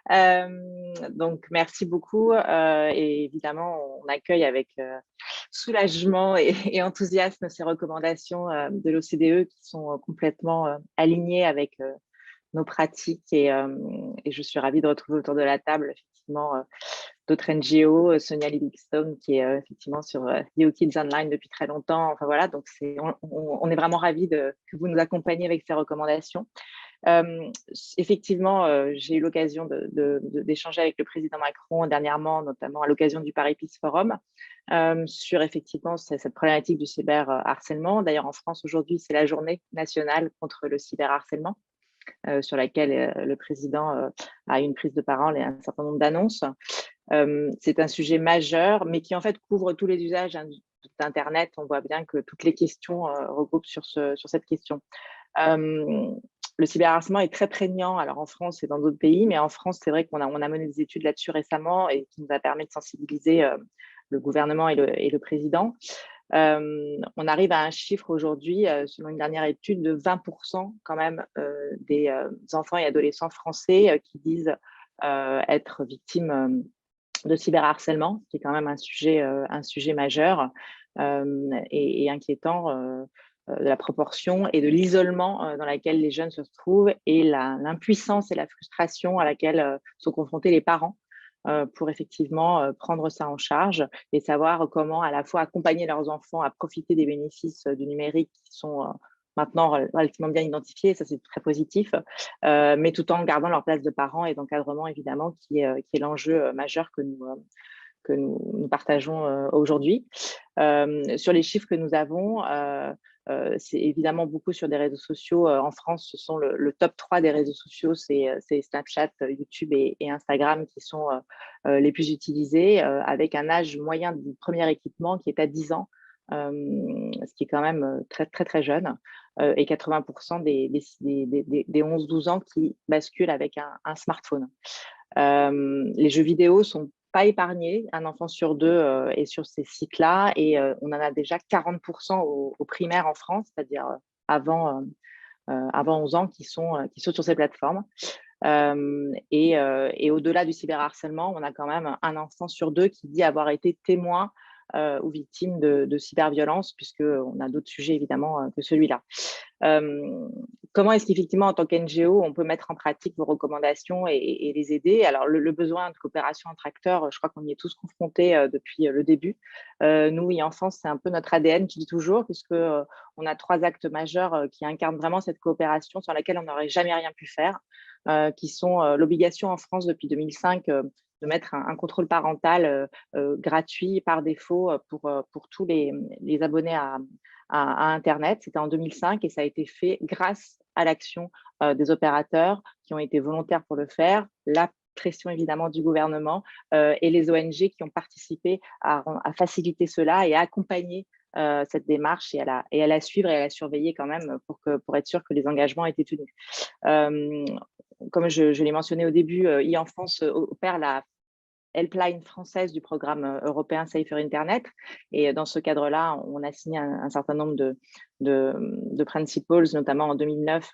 Donc, merci beaucoup. Et évidemment, on accueille avec soulagement et enthousiasme ces recommandations de l'OCDE qui sont complètement alignées avec nos pratiques et je suis ravie de retrouver autour de la table effectivement d'autres NGO, Sonia Livingstone qui est effectivement sur Yo Kids Online depuis très longtemps. Enfin voilà, donc on est vraiment ravis que vous nous accompagniez avec ces recommandations. Effectivement, j'ai eu l'occasion d'échanger avec le président Macron dernièrement, notamment à l'occasion du Paris Peace Forum, sur effectivement cette problématique du cyberharcèlement. D'ailleurs, en France, aujourd'hui, c'est la journée nationale contre le cyberharcèlement, sur laquelle le président a eu une prise de parole et un certain nombre d'annonces. C'est un sujet majeur, mais qui en fait couvre tous les usages d'Internet. On voit bien que toutes les questions regroupent sur cette question. Le cyberharcèlement est très prégnant, alors en France et dans d'autres pays, mais en France, c'est vrai qu'on a mené des études là-dessus récemment et qui nous a permis de sensibiliser le gouvernement et le président. On arrive à un chiffre aujourd'hui, selon une dernière étude, de 20% quand même des enfants et adolescents français qui disent être victimes de cyberharcèlement, qui est quand même un sujet majeur et inquiétant de la proportion et de l'isolement dans laquelle les jeunes se trouvent et l'impuissance et la frustration à laquelle sont confrontés les parents pour effectivement prendre ça en charge et savoir comment à la fois accompagner leurs enfants à profiter des bénéfices du numérique qui sont maintenant relativement bien identifiés, ça c'est très positif, mais tout en gardant leur place de parents et d'encadrement évidemment qui est l'enjeu majeur que nous partageons aujourd'hui. Sur les chiffres que nous avons, c'est évidemment beaucoup sur des réseaux sociaux. En France, ce sont le top 3 des réseaux sociaux, c'est Snapchat, YouTube et Instagram qui sont les plus utilisés, avec un âge moyen du premier équipement qui est à 10 ans, ce qui est quand même très, très, très jeune, et 80% des 11-12 ans qui basculent avec un smartphone. Les jeux vidéo sont pas épargnés, un enfant sur deux est sur ces sites-là et on en a déjà 40% au primaire en France, c'est-à-dire avant 11 ans qui sont sur ces plateformes. Et au-delà du cyberharcèlement, on a quand même un enfant sur deux qui dit avoir été témoin ou victime de cyberviolence, puisqu'on a d'autres sujets évidemment que celui-là. Comment est-ce qu'effectivement, en tant qu'NGO, on peut mettre en pratique vos recommandations et les aider? Alors, le besoin de coopération entre acteurs, je crois qu'on y est tous confrontés depuis le début. Nous, oui, en France, c'est un peu notre ADN, je dis toujours, puisqu'on a 3 actes majeurs qui incarnent vraiment cette coopération sans laquelle on n'aurait jamais rien pu faire, qui sont l'obligation en France depuis 2005 de mettre un contrôle parental gratuit par défaut pour tous les abonnés à Internet. C'était en 2005 et ça a été fait grâce à l'action des opérateurs qui ont été volontaires pour le faire, la pression évidemment du gouvernement et les ONG qui ont participé à faciliter cela et à accompagner cette démarche et à la suivre et à la surveiller quand même pour être sûr que les engagements étaient tenus. Comme je l'ai mentionné au début, e-France opère la helpline française du programme européen Safer Internet. Et dans ce cadre-là, on a signé un certain nombre de principles, notamment en 2009,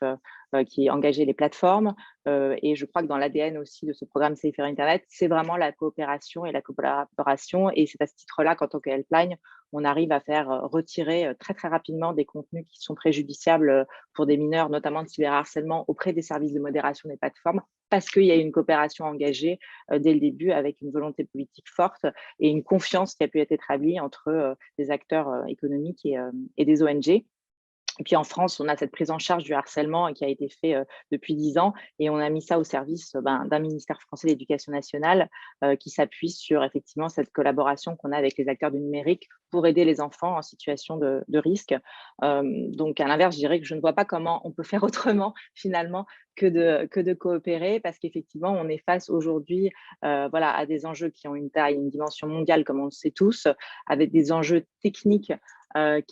qui engageaient les plateformes. Et je crois que dans l'ADN aussi de ce programme Safer Internet, c'est vraiment la coopération et la collaboration. Et c'est à ce titre-là qu'en tant que helpline, on arrive à faire retirer très très rapidement des contenus qui sont préjudiciables pour des mineurs, notamment de cyberharcèlement auprès des services de modération des plateformes, parce qu'il y a une coopération engagée dès le début avec une volonté politique forte et une confiance qui a pu être établie entre des acteurs économiques et des ONG. Et puis en France, on a cette prise en charge du harcèlement qui a été fait depuis 10 ans et on a mis ça au service d'un ministère français de l'Éducation nationale qui s'appuie sur effectivement cette collaboration qu'on a avec les acteurs du numérique pour aider les enfants en situation de risque. Donc à l'inverse, je dirais que je ne vois pas comment on peut faire autrement finalement que de coopérer parce qu'effectivement, on est face aujourd'hui voilà, à des enjeux qui ont une taille, une dimension mondiale comme on le sait tous, avec des enjeux techniques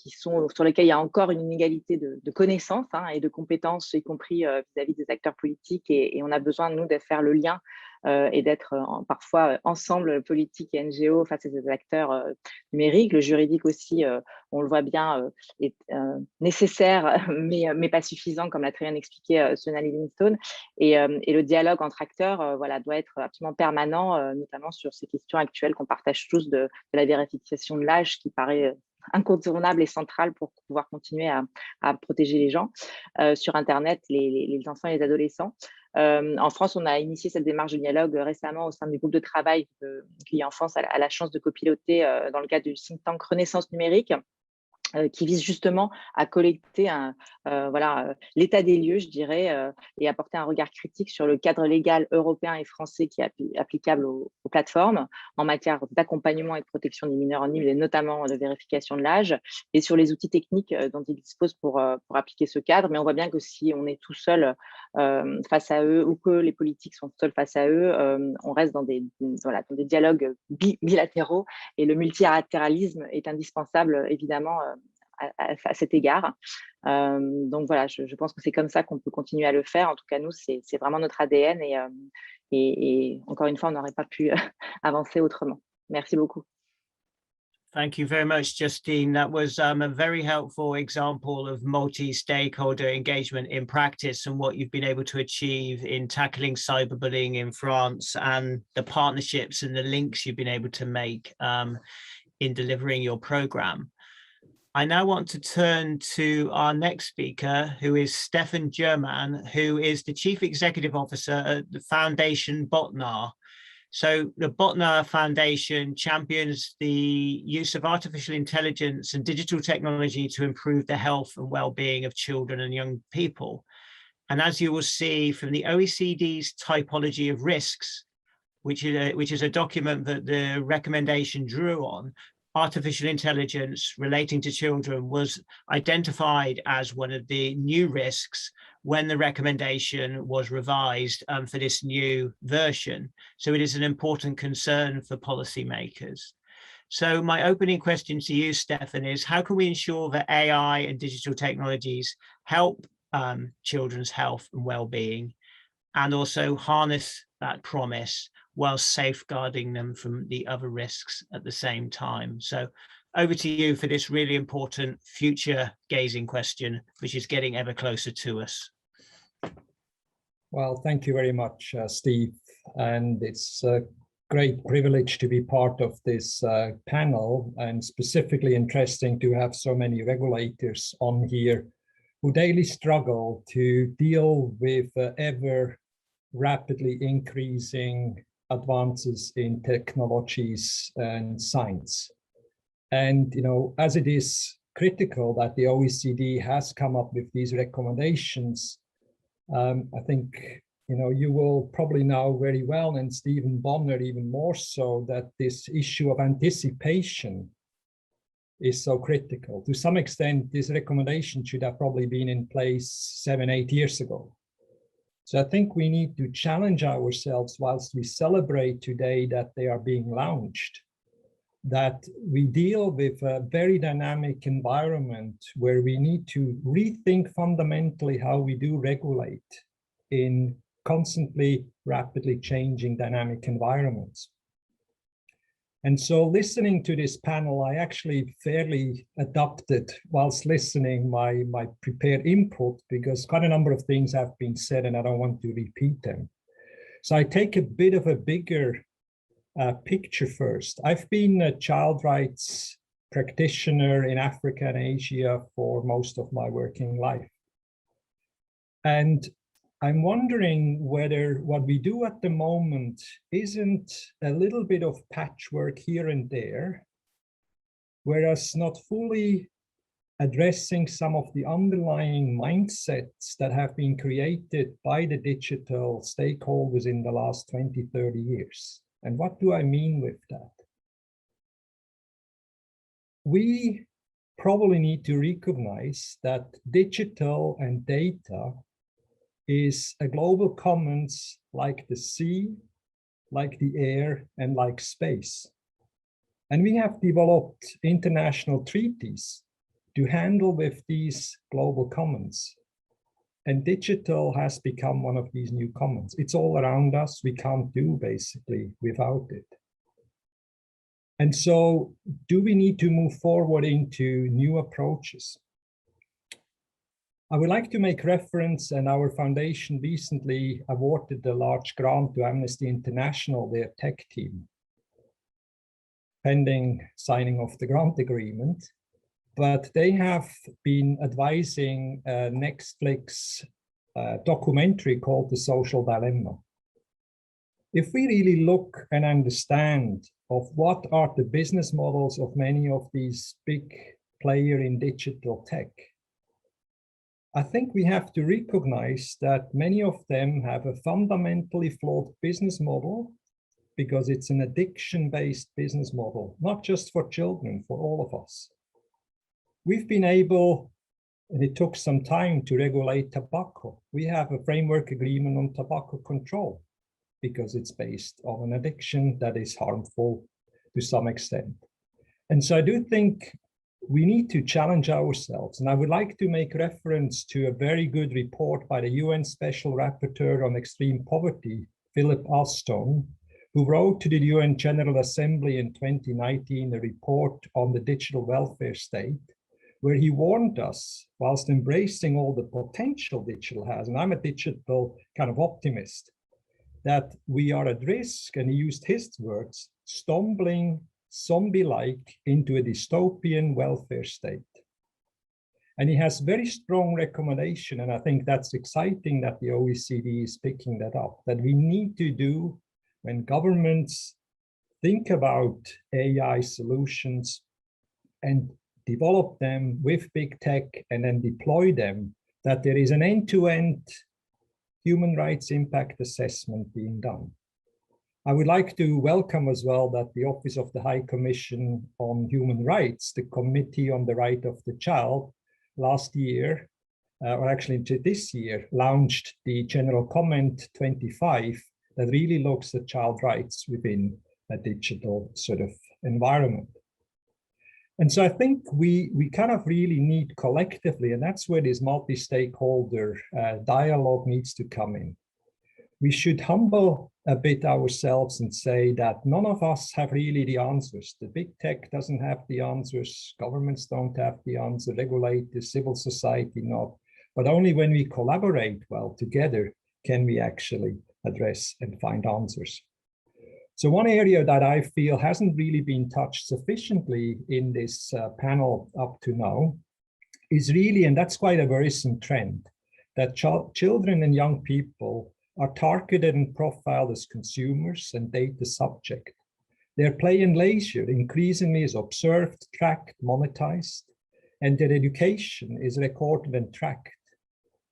sur lesquels il y a encore une inégalité de connaissances et de compétences, y compris vis-à-vis des acteurs politiques. Et on a besoin, nous, de faire le lien et d'être parfois ensemble, politique et NGO, face à ces acteurs numériques. Le juridique aussi, on le voit bien, est nécessaire, mais pas suffisant, comme l'a très bien expliqué Sonali Livingstone. Et le dialogue entre acteurs voilà, doit être absolument permanent, notamment sur ces questions actuelles qu'on partage tous de la vérification de l'âge, qui paraît incontournable et central pour pouvoir continuer à protéger les gens sur Internet, les enfants et les adolescents. En France, on a initié cette démarche de dialogue récemment au sein du groupe de travail qui en France a la chance de copiloter dans le cadre du think tank Renaissance numérique, qui vise justement à collecter voilà, l'état des lieux, je dirais, et apporter un regard critique sur le cadre légal européen et français qui est applicable aux plateformes en matière d'accompagnement et de protection des mineurs en ligne, et notamment de vérification de l'âge, et sur les outils techniques dont ils disposent pour appliquer ce cadre. Mais on voit bien que si on est tout seul face à eux ou que les politiques sont seuls face à eux, on reste dans des dialogues bilatéraux, et le multilatéralisme est indispensable, évidemment, à cet égard. Donc voilà, je pense que c'est comme ça qu'on peut continuer à le faire. En tout cas, nous, c'est vraiment notre ADN et encore une fois, on n'aurait pas pu avancer autrement. Merci beaucoup. Thank you very much, Justine. That was a very helpful example of multi-stakeholder engagement in practice and what you've been able to achieve in tackling cyberbullying in France, and the partnerships and the links you've been able to make in delivering your program. I now want to turn to our next speaker, who is Stefan German, who is the Chief Executive Officer at the Foundation Botnar. So the Botnar Foundation champions the use of artificial intelligence and digital technology to improve the health and well-being of children and young people. And as you will see from the OECD's typology of risks, which is a document that the recommendation drew on, artificial intelligence relating to children was identified as one of the new risks when the recommendation was revised for this new version. So it is an important concern for policymakers. So my opening question to you, Stefan, is how can we ensure that AI and digital technologies help children's health and well-being, and also harness that promise while safeguarding them from the other risks at the same time? So over to you for this really important future gazing question, which is getting ever closer to us. Well, thank you very much, Steve. And it's a great privilege to be part of this panel, and specifically interesting to have so many regulators on here who daily struggle to deal with ever rapidly increasing advances in technologies and science. And, you know, as it is critical that the OECD has come up with these recommendations, I think, you know, you will probably know very well, and Stephen Bonner even more so, that this issue of anticipation is so critical. To some extent, this recommendation should have probably been in place 7-8 years ago. So I think we need to challenge ourselves, whilst we celebrate today that they are being launched, that we deal with a very dynamic environment where we need to rethink fundamentally how we do regulate in constantly rapidly changing dynamic environments. And so listening to this panel, I actually fairly adopted, whilst listening, my prepared input, because quite a number of things have been said and I don't want to repeat them. So I take a bit of a bigger picture first. I've been a child rights practitioner in Africa and Asia for most of my working life. And I'm wondering whether what we do at the moment isn't a little bit of patchwork here and there, whereas not fully addressing some of the underlying mindsets that have been created by the digital stakeholders in the last 20, 30 years. And what do I mean with that? We probably need to recognize that digital and data is a global commons like the sea, like the air, and like space. And we have developed international treaties to handle with these global commons. And digital has become one of these new commons. It's all around us. We can't do basically without it. And so do we need to move forward into new approaches? I would like to make reference, and our foundation recently awarded a large grant to Amnesty International, their tech team, pending signing of the grant agreement. But they have been advising a Netflix documentary called The Social Dilemma. If we really look and understand of what are the business models of many of these big players in digital tech, I think we have to recognize that many of them have a fundamentally flawed business model because it's an addiction-based business model, not just for children, for all of us. We've been able, and it took some time to regulate tobacco. We have a framework agreement on tobacco control because it's based on an addiction that is harmful to some extent. And so I do think we need to challenge ourselves. And I would like to make reference to a very good report by the UN Special Rapporteur on Extreme Poverty, Philip Alston, who wrote to the UN General Assembly in 2019 a report on the digital welfare state, where he warned us, whilst embracing all the potential digital has, and I'm a digital kind of optimist, that we are at risk, and he used his words, stumbling zombie-like into a dystopian welfare state. And he has very strong recommendation, and I think that's exciting that the OECD is picking that up, that we need to do when governments think about AI solutions and develop them with big tech and then deploy them, that there is an end-to-end human rights impact assessment being done. I would like to welcome as well that the Office of the High Commission on Human Rights, the Committee on the Right of the Child, last year, or actually this year, launched the General Comment 25 that really looks at child rights within a digital sort of environment. And so I think we kind of really need collectively, and that's where this multi-stakeholder dialogue needs to come in. We should humble a bit ourselves and say that none of us have really the answers. The big tech doesn't have the answers, governments don't have the answer, regulators, civil society not, but only when we collaborate well together can we actually address and find answers. So one area that I feel hasn't really been touched sufficiently in this panel up to now is really, and that's quite a worrisome trend, that children and young people are targeted and profiled as consumers and data subject. Their play and leisure increasingly is observed, tracked, monetized, and their education is recorded and tracked.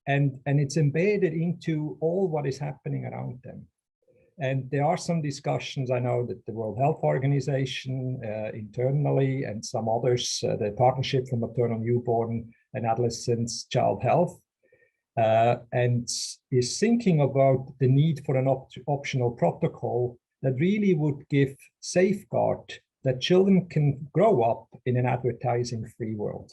And it's embedded into all what is happening around them. And there are some discussions, I know that the World Health Organization internally and some others, the Partnership for Maternal, Newborn and Adolescents Child Health, and is thinking about the need for an optional protocol that really would give safeguard that children can grow up in an advertising-free world.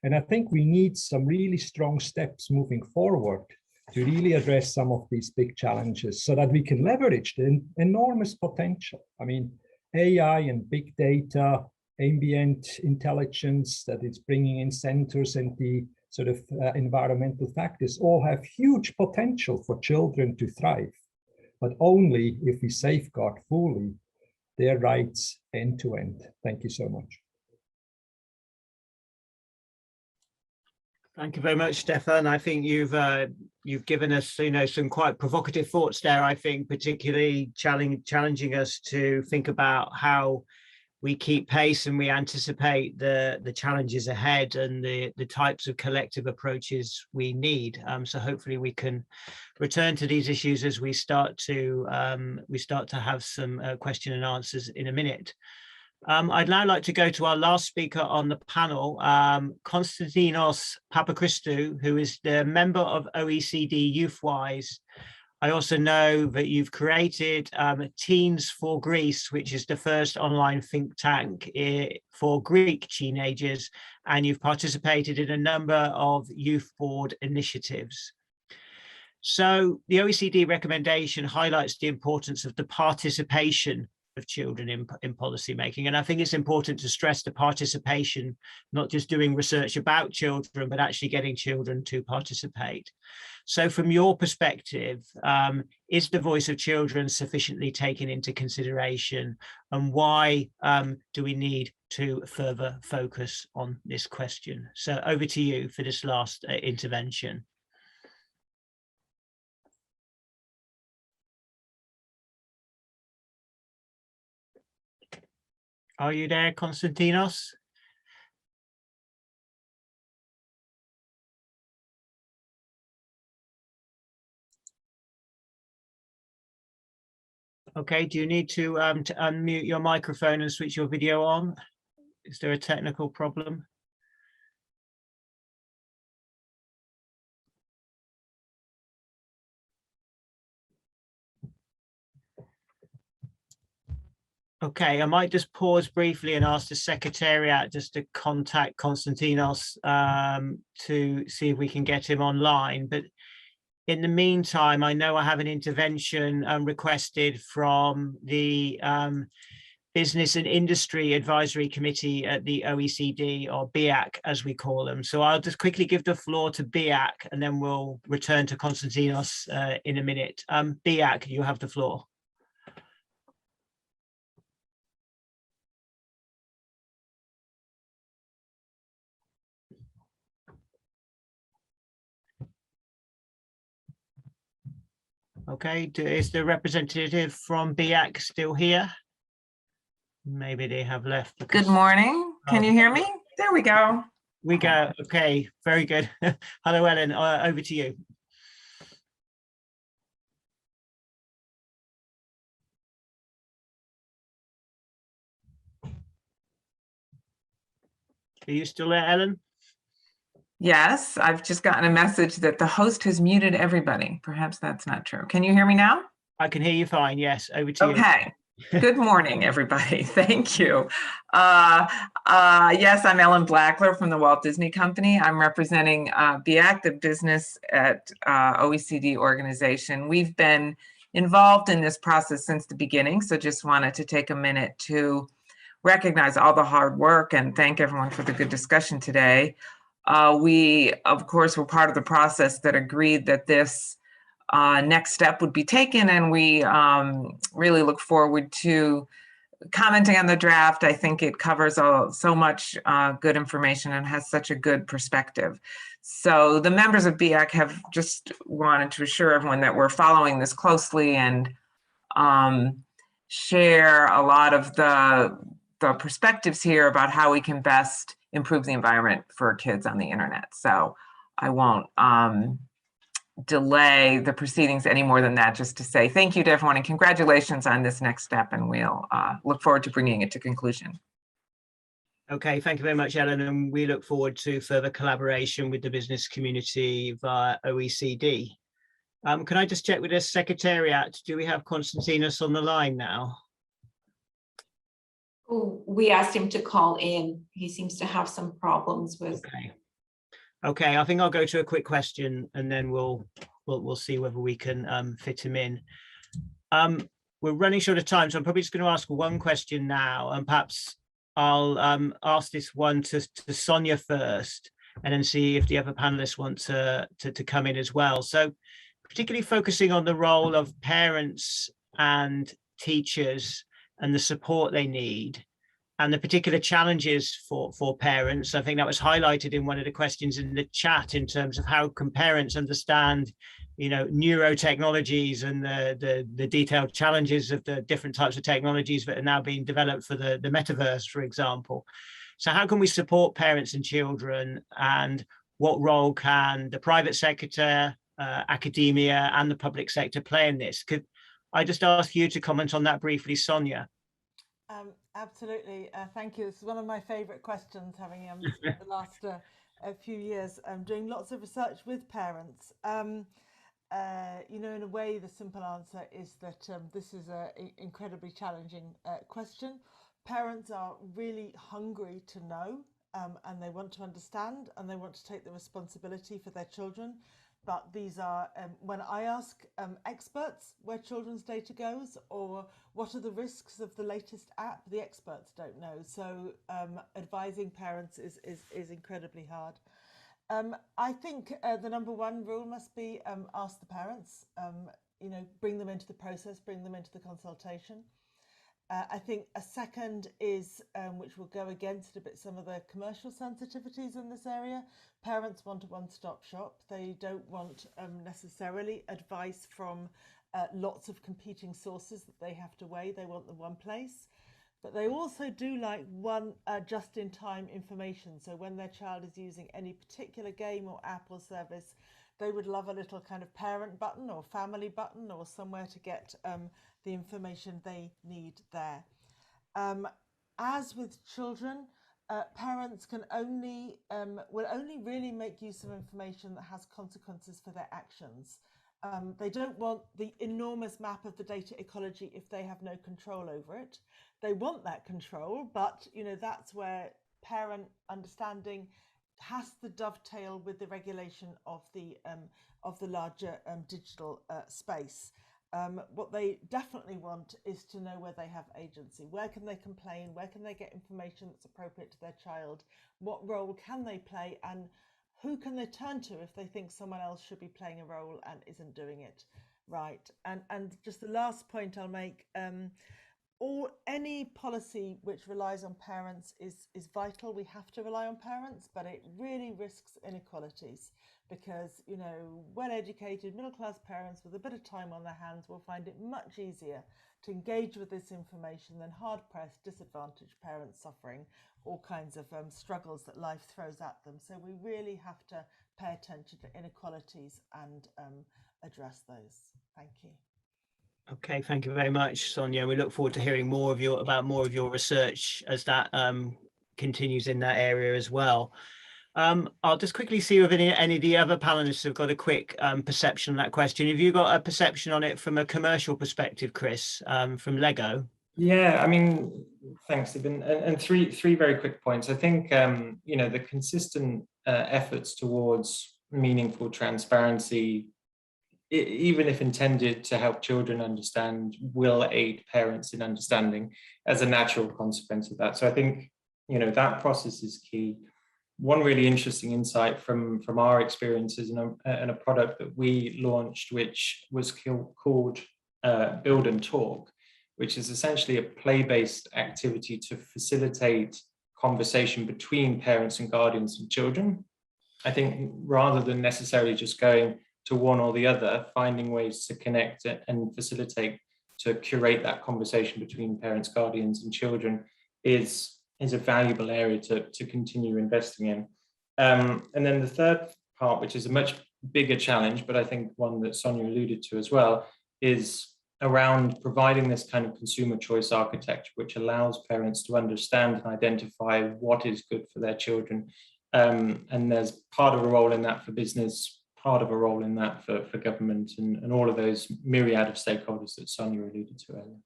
And I think we need some really strong steps moving forward to really address some of these big challenges so that we can leverage the enormous potential. I mean, AI and big data, ambient intelligence that it's bringing in sensors and the sort of environmental factors all have huge potential for children to thrive, but only if we safeguard fully their rights end to end. Thank you so much. Thank you very much, Stefan. I think you've given us, some quite provocative thoughts there. I think particularly challenging us to think about how we keep pace and we anticipate the challenges ahead and the types of collective approaches we need. So hopefully we can return to these issues as we start to have some question and answers in a minute. I'd now like to go to our last speaker on the panel, Konstantinos Papachristou, who is the member of OECD YouthWise. I also know that you've created Teens for Greece, which is the first online think tank for Greek teenagers, and you've participated in a number of youth board initiatives. So the OECD recommendation highlights the importance of the participation of children in policy making. And I think it's important to stress the participation, not just doing research about children, but actually getting children to participate. So from your perspective, is the voice of children sufficiently taken into consideration? And why do we need to further focus on this question? So over to you for this last intervention. Are you there, Konstantinos? Okay, do you need to unmute your microphone and switch your video on? Is there a technical problem? Okay, I might just pause briefly and ask the Secretariat just to contact Konstantinos to see if we can get him online. But in the meantime, I know I have an intervention requested from the Business and Industry Advisory Committee at the OECD, or BIAC as we call them. So I'll just quickly give the floor to BIAC and then we'll return to Konstantinos in a minute. BIAC, you have the floor. Okay, is the representative from BIAC still here? Maybe they have left. Good morning. Can you hear me? There we go. We go. Okay, very good. Hello, Ellen. Over to you. Are you still there, Ellen? Yes, I've just gotten a message that the host has muted everybody. Perhaps that's not true. Can you hear me now? I can hear you fine. Yes, over to you. Okay. Good morning, everybody. Thank you. Yes, I'm Ellen Blackler from the Walt Disney Company. I'm representing BIAC, the business at OECD organization. We've been involved in this process since the beginning, so just wanted to take a minute to recognize all the hard work and thank everyone for the good discussion today. We, of course, were part of the process that agreed that this next step would be taken, and we really look forward to commenting on the draft. I think it covers so much good information and has such a good perspective. So the members of BIAC have just wanted to assure everyone that we're following this closely and share a lot of the perspectives here about how we can best improve the environment for kids on the internet. So I won't delay the proceedings any more than that, just to say thank you to everyone and congratulations on this next step, and we'll look forward to bringing it to conclusion. Okay, thank you very much, Ellen, and we look forward to further collaboration with the business community via OECD. Can I just check with the Secretariat? Do we have Konstantinos on the line now? We asked him to call in. He seems to have some problems with. Okay, I think I'll go to a quick question and then we'll see whether we can fit him in. We're running short of time, so I'm probably just going to ask one question now, and perhaps I'll ask this one to Sonia first, and then see if the other panelists want to come in as well. So, particularly focusing on the role of parents and teachers and the support they need. and the particular challenges for parents. I think that was highlighted in one of the questions in the chat in terms of how can parents understand, you know, neurotechnologies and the detailed challenges of the different types of technologies that are now being developed for the metaverse, for example. So how can we support parents and children, and what role can the private sector, academia and the public sector play in this? Could I just ask you to comment on that briefly, Sonia? Absolutely. Thank you. This is one of my favourite questions, having spent the last few years doing lots of research with parents. You know, in a way, the simple answer is that this is an incredibly challenging question. Parents are really hungry to know, and they want to understand, and they want to take the responsibility for their children. But these are, when I ask experts where children's data goes, or what are the risks of the latest app, the experts don't know. So advising parents is incredibly hard. I think the number one rule must be ask the parents, you know, bring them into the process, bring them into the consultation. I think a second is, which will go against a bit some of the commercial sensitivities in this area. Parents want a one-stop shop. They don't want necessarily advice from lots of competing sources that they have to weigh. They want the one place. But they also do like one just-in-time information. So when their child is using any particular game or app or service, they would love a little kind of parent button or family button or somewhere to get the information they need there. As with children, parents can will only really make use of information that has consequences for their actions. They don't want the enormous map of the data ecology if they have no control over it. They want that control, but you know, that's where parent understanding has to dovetail with the regulation of the larger digital space. What they definitely want is to know where they have agency. Where can they complain? Where can they get information that's appropriate to their child? What role can they play? And who can they turn to if they think someone else should be playing a role and isn't doing it right? And just the last point I'll make, any policy which relies on parents is vital. We have to rely on parents, but it really risks inequalities, because, you know, well-educated middle-class parents with a bit of time on their hands will find it much easier to engage with this information than hard-pressed, disadvantaged parents suffering all kinds of struggles that life throws at them. So we really have to pay attention to inequalities and address those. Thank you. Okay, thank you very much, Sonia. We look forward to hearing more of your research as that continues in that area as well. I'll just quickly see if any of the other panelists have got a quick perception on that question. Have you got a perception on it from a commercial perspective, Chris, from Lego? Yeah, I mean, thanks, Stephen. And three very quick points. I think, you know, the consistent efforts towards meaningful transparency, even if intended to help children understand, will aid parents in understanding as a natural consequence of that. So I think, you know, that process is key. One really interesting insight from our experiences in a product that we launched, which was called Build and Talk, which is essentially a play-based activity to facilitate conversation between parents and guardians and children. I think rather than necessarily just going to one or the other, finding ways to connect and facilitate, to curate that conversation between parents, guardians and children is a valuable area to continue investing in. And then the third part, which is a much bigger challenge, but I think one that Sonia alluded to as well, is around providing this kind of consumer choice architecture, which allows parents to understand and identify what is good for their children. And there's part of a role in that for business, part of a role in that for government, and all of those myriad of stakeholders that Sonia alluded to earlier.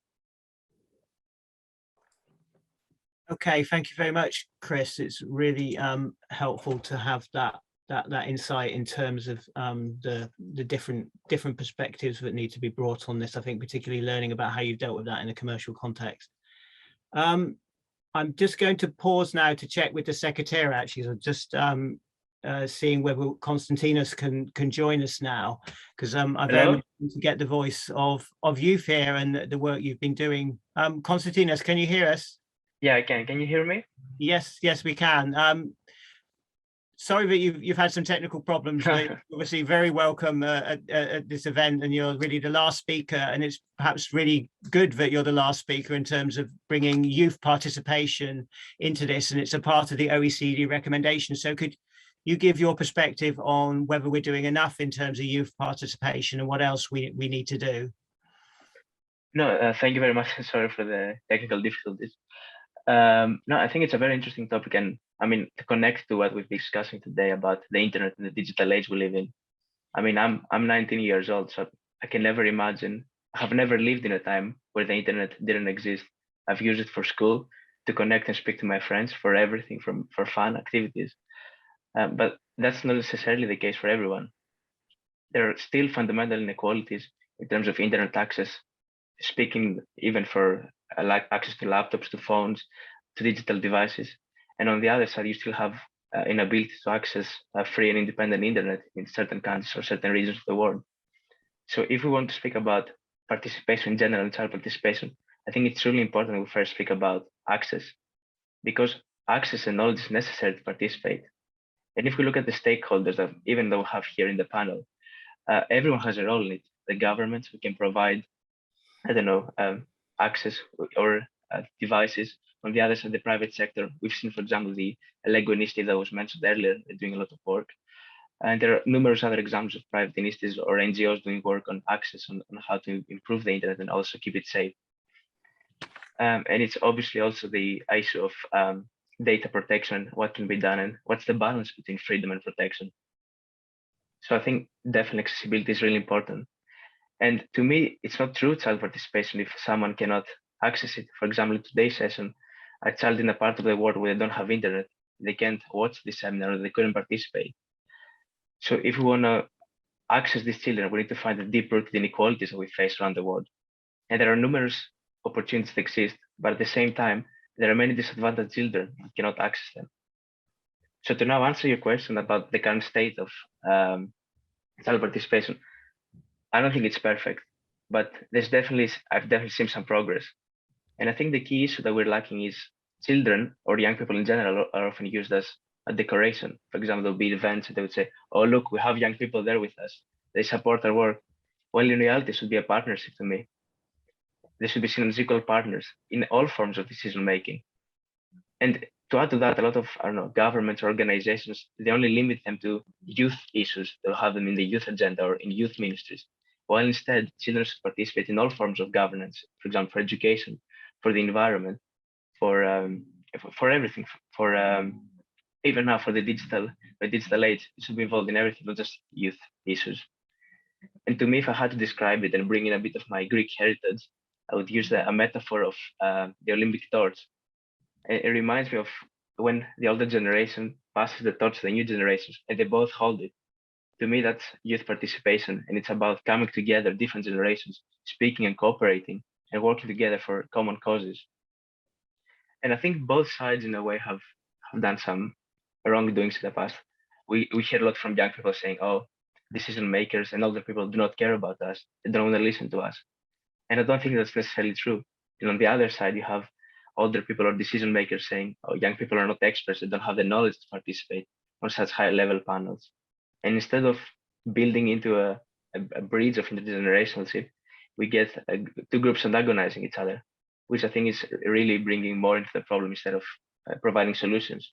Okay, thank you very much, Chris. It's really helpful to have that insight in terms of the different perspectives that need to be brought on this. I think particularly learning about how you've dealt with that in a commercial context. I'm just going to pause now to check with the Secretariat, actually. So just seeing whether Konstantinos can join us now, because I'm very much keen to get the voice of youth here and the work you've been doing. Konstantinos, can you hear us? Yeah, I can. Can you hear me? Yes, yes, we can. Sorry that you've had some technical problems, but obviously very welcome at this event, and you're really the last speaker, and it's perhaps really good that you're the last speaker in terms of bringing youth participation into this, and it's a part of the OECD recommendation. So could you give your perspective on whether we're doing enough in terms of youth participation and what else we need to do? No, thank you very much. Sorry for the technical difficulties. No, I think it's a very interesting topic, and I mean, to connect to what we've been discussing today about the internet and the digital age we live in. I mean, I'm 19 years old, so I can never imagine. I've never lived in a time where the internet didn't exist. I've used it for school, to connect and speak to my friends, for everything, for fun activities. But that's not necessarily the case for everyone. There are still fundamental inequalities in terms of internet access, speaking even for like access to laptops, to phones, to digital devices. And on the other side, you still have inability to access a free and independent internet in certain countries or certain regions of the world. So if we want to speak about participation in general and child participation, I think it's really important that we first speak about access, because access and knowledge is necessary to participate. And if we look at the stakeholders that even though we have here in the panel, everyone has a role in it. The governments who can provide, I don't know, access or devices. On the other side, the private sector, we've seen, for example, the Lego initiative that was mentioned earlier, they're doing a lot of work. And there are numerous other examples of private initiatives or NGOs doing work on access, on how to improve the internet and also keep it safe. And it's obviously also the issue of data protection, what can be done and what's the balance between freedom and protection. So I think definitely accessibility is really important. And to me, it's not true child participation if someone cannot access it. For example, in today's session, a child in a part of the world where they don't have internet, they can't watch this seminar, or they couldn't participate. So if we want to access these children, we need to find the deep-rooted inequalities that we face around the world. And there are numerous opportunities that exist, but at the same time, there are many disadvantaged children who cannot access them. So to now answer your question about the current state of child participation, I don't think it's perfect, but I've definitely seen some progress. And I think the key issue that we're lacking is children or young people in general are often used as a decoration. For example, there'll be events and they would say, oh, look, we have young people there with us. They support our work. Well, in reality, it should be a partnership to me. They should be seen as equal partners in all forms of decision making. And to add to that, a lot of, I don't know, governments or organizations, they only limit them to youth issues. They'll have them in the youth agenda or in youth ministries. While instead, children should participate in all forms of governance, for example, for education, for the environment, for everything, for even now for the digital age, it should be involved in everything, not just youth issues. And to me, if I had to describe it and bring in a bit of my Greek heritage, I would use a metaphor of the Olympic torch. It reminds me of when the older generation passes the torch to the new generations and they both hold it. To me, that's youth participation, and it's about coming together, different generations, speaking and cooperating and working together for common causes. And I think both sides, in a way, have done some wrongdoings in the past. We hear a lot from young people saying, oh, decision makers and older people do not care about us. They don't want to listen to us. And I don't think that's necessarily true. And on the other side, you have older people or decision makers saying, oh, young people are not experts. They don't have the knowledge to participate on such high level panels. And instead of building into a bridge of intergenerationalship, we get two groups antagonizing each other, which I think is really bringing more into the problem instead of providing solutions.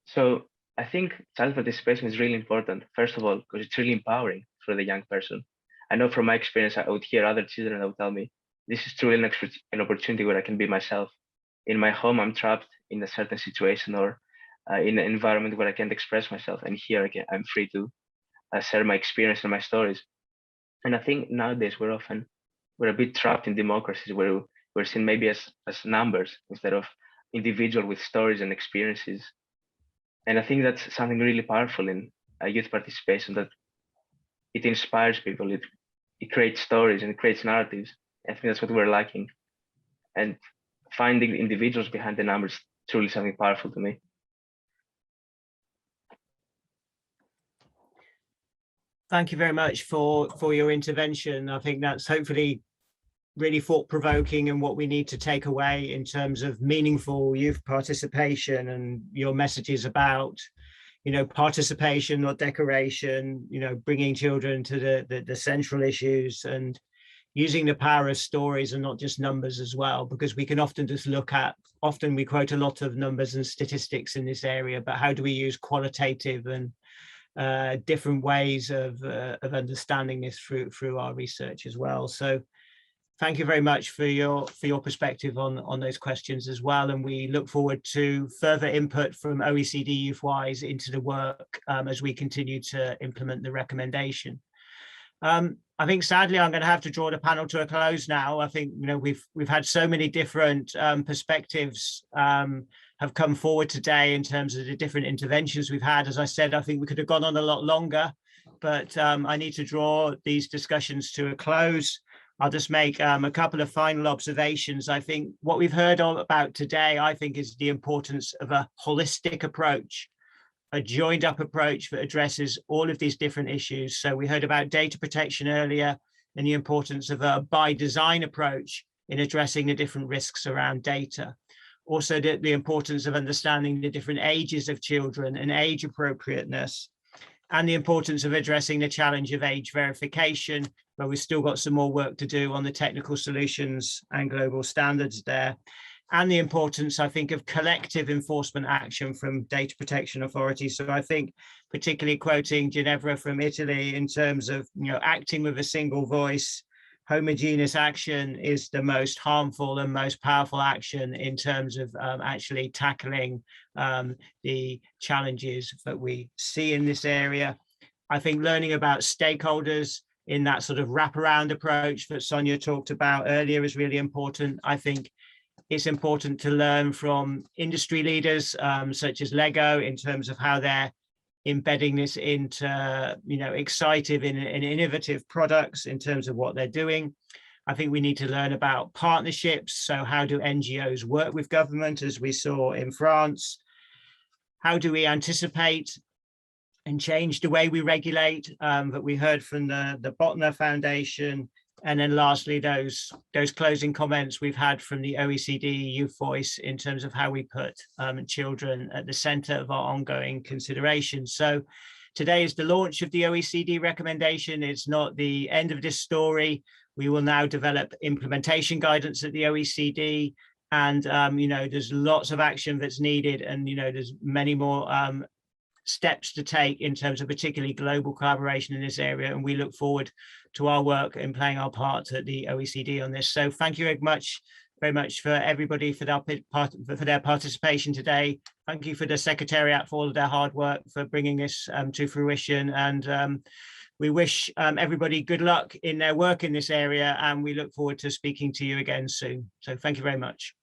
So I think child participation is really important, first of all, because it's really empowering for the young person. I know from my experience, I would hear other children that would tell me, this is truly an opportunity where I can be myself. In my home, I'm trapped in a certain situation or in an environment where I can't express myself. And here I'm free to share my experience and my stories. And I think nowadays we're a bit trapped in democracies where we're seen maybe as numbers instead of individual with stories and experiences. And I think that's something really powerful in youth participation, that it inspires people, it creates stories and it creates narratives. I think that's what we're lacking. And finding individuals behind the numbers is truly something powerful to me. Thank you very much for your intervention. I think that's hopefully really thought-provoking and what we need to take away in terms of meaningful youth participation, and your messages about, you know, participation, not decoration, you know, bringing children to the central issues, and using the power of stories and not just numbers as well, because we can often just look at, often we quote a lot of numbers and statistics in this area, but how do we use qualitative and different ways of understanding this through our research as well. So thank you very much for your perspective on those questions as well, and we look forward to further input from OECD YouthWise into the work as we continue to implement the recommendation. I think sadly I'm going to have to draw the panel to a close now. I think, you know, we've had so many different perspectives have come forward today in terms of the different interventions we've had. As I said, I think we could have gone on a lot longer, but I need to draw these discussions to a close. I'll just make a couple of final observations. I think what we've heard all about today, I think, is the importance of a holistic approach, a joined up approach that addresses all of these different issues. So we heard about data protection earlier and the importance of a by design approach in addressing the different risks around data. Also the importance of understanding the different ages of children and age appropriateness, and the importance of addressing the challenge of age verification, where we've still got some more work to do on the technical solutions and global standards there. And the importance, I think, of collective enforcement action from data protection authorities. So I think, particularly quoting Ginevra from Italy, in terms of, you know, acting with a single voice, homogeneous action is the most harmful and most powerful action in terms of actually tackling the challenges that we see in this area. I think learning about stakeholders in that sort of wraparound approach that Sonia talked about earlier is really important. I think it's important to learn from industry leaders such as Lego in terms of how they're embedding this into, you know, exciting and innovative products in terms of what they're doing. I think we need to learn about partnerships. So how do NGOs work with government, as we saw in France? How do we anticipate and change the way we regulate, that we heard from the Botner Foundation? And then lastly, those closing comments we've had from the OECD Youth Voice in terms of how we put children at the center of our ongoing considerations. So today is the launch of the OECD recommendation. It's not the end of this story. We will now develop implementation guidance at the OECD. And, you know, there's lots of action that's needed. And, you know, there's many more steps to take in terms of particularly global collaboration in this area. And we look forward to our work in playing our part at the OECD on this. So thank you very much for everybody for their participation today. Thank you for the Secretariat for all of their hard work for bringing this to fruition. And we wish everybody good luck in their work in this area, and we look forward to speaking to you again soon. So thank you very much.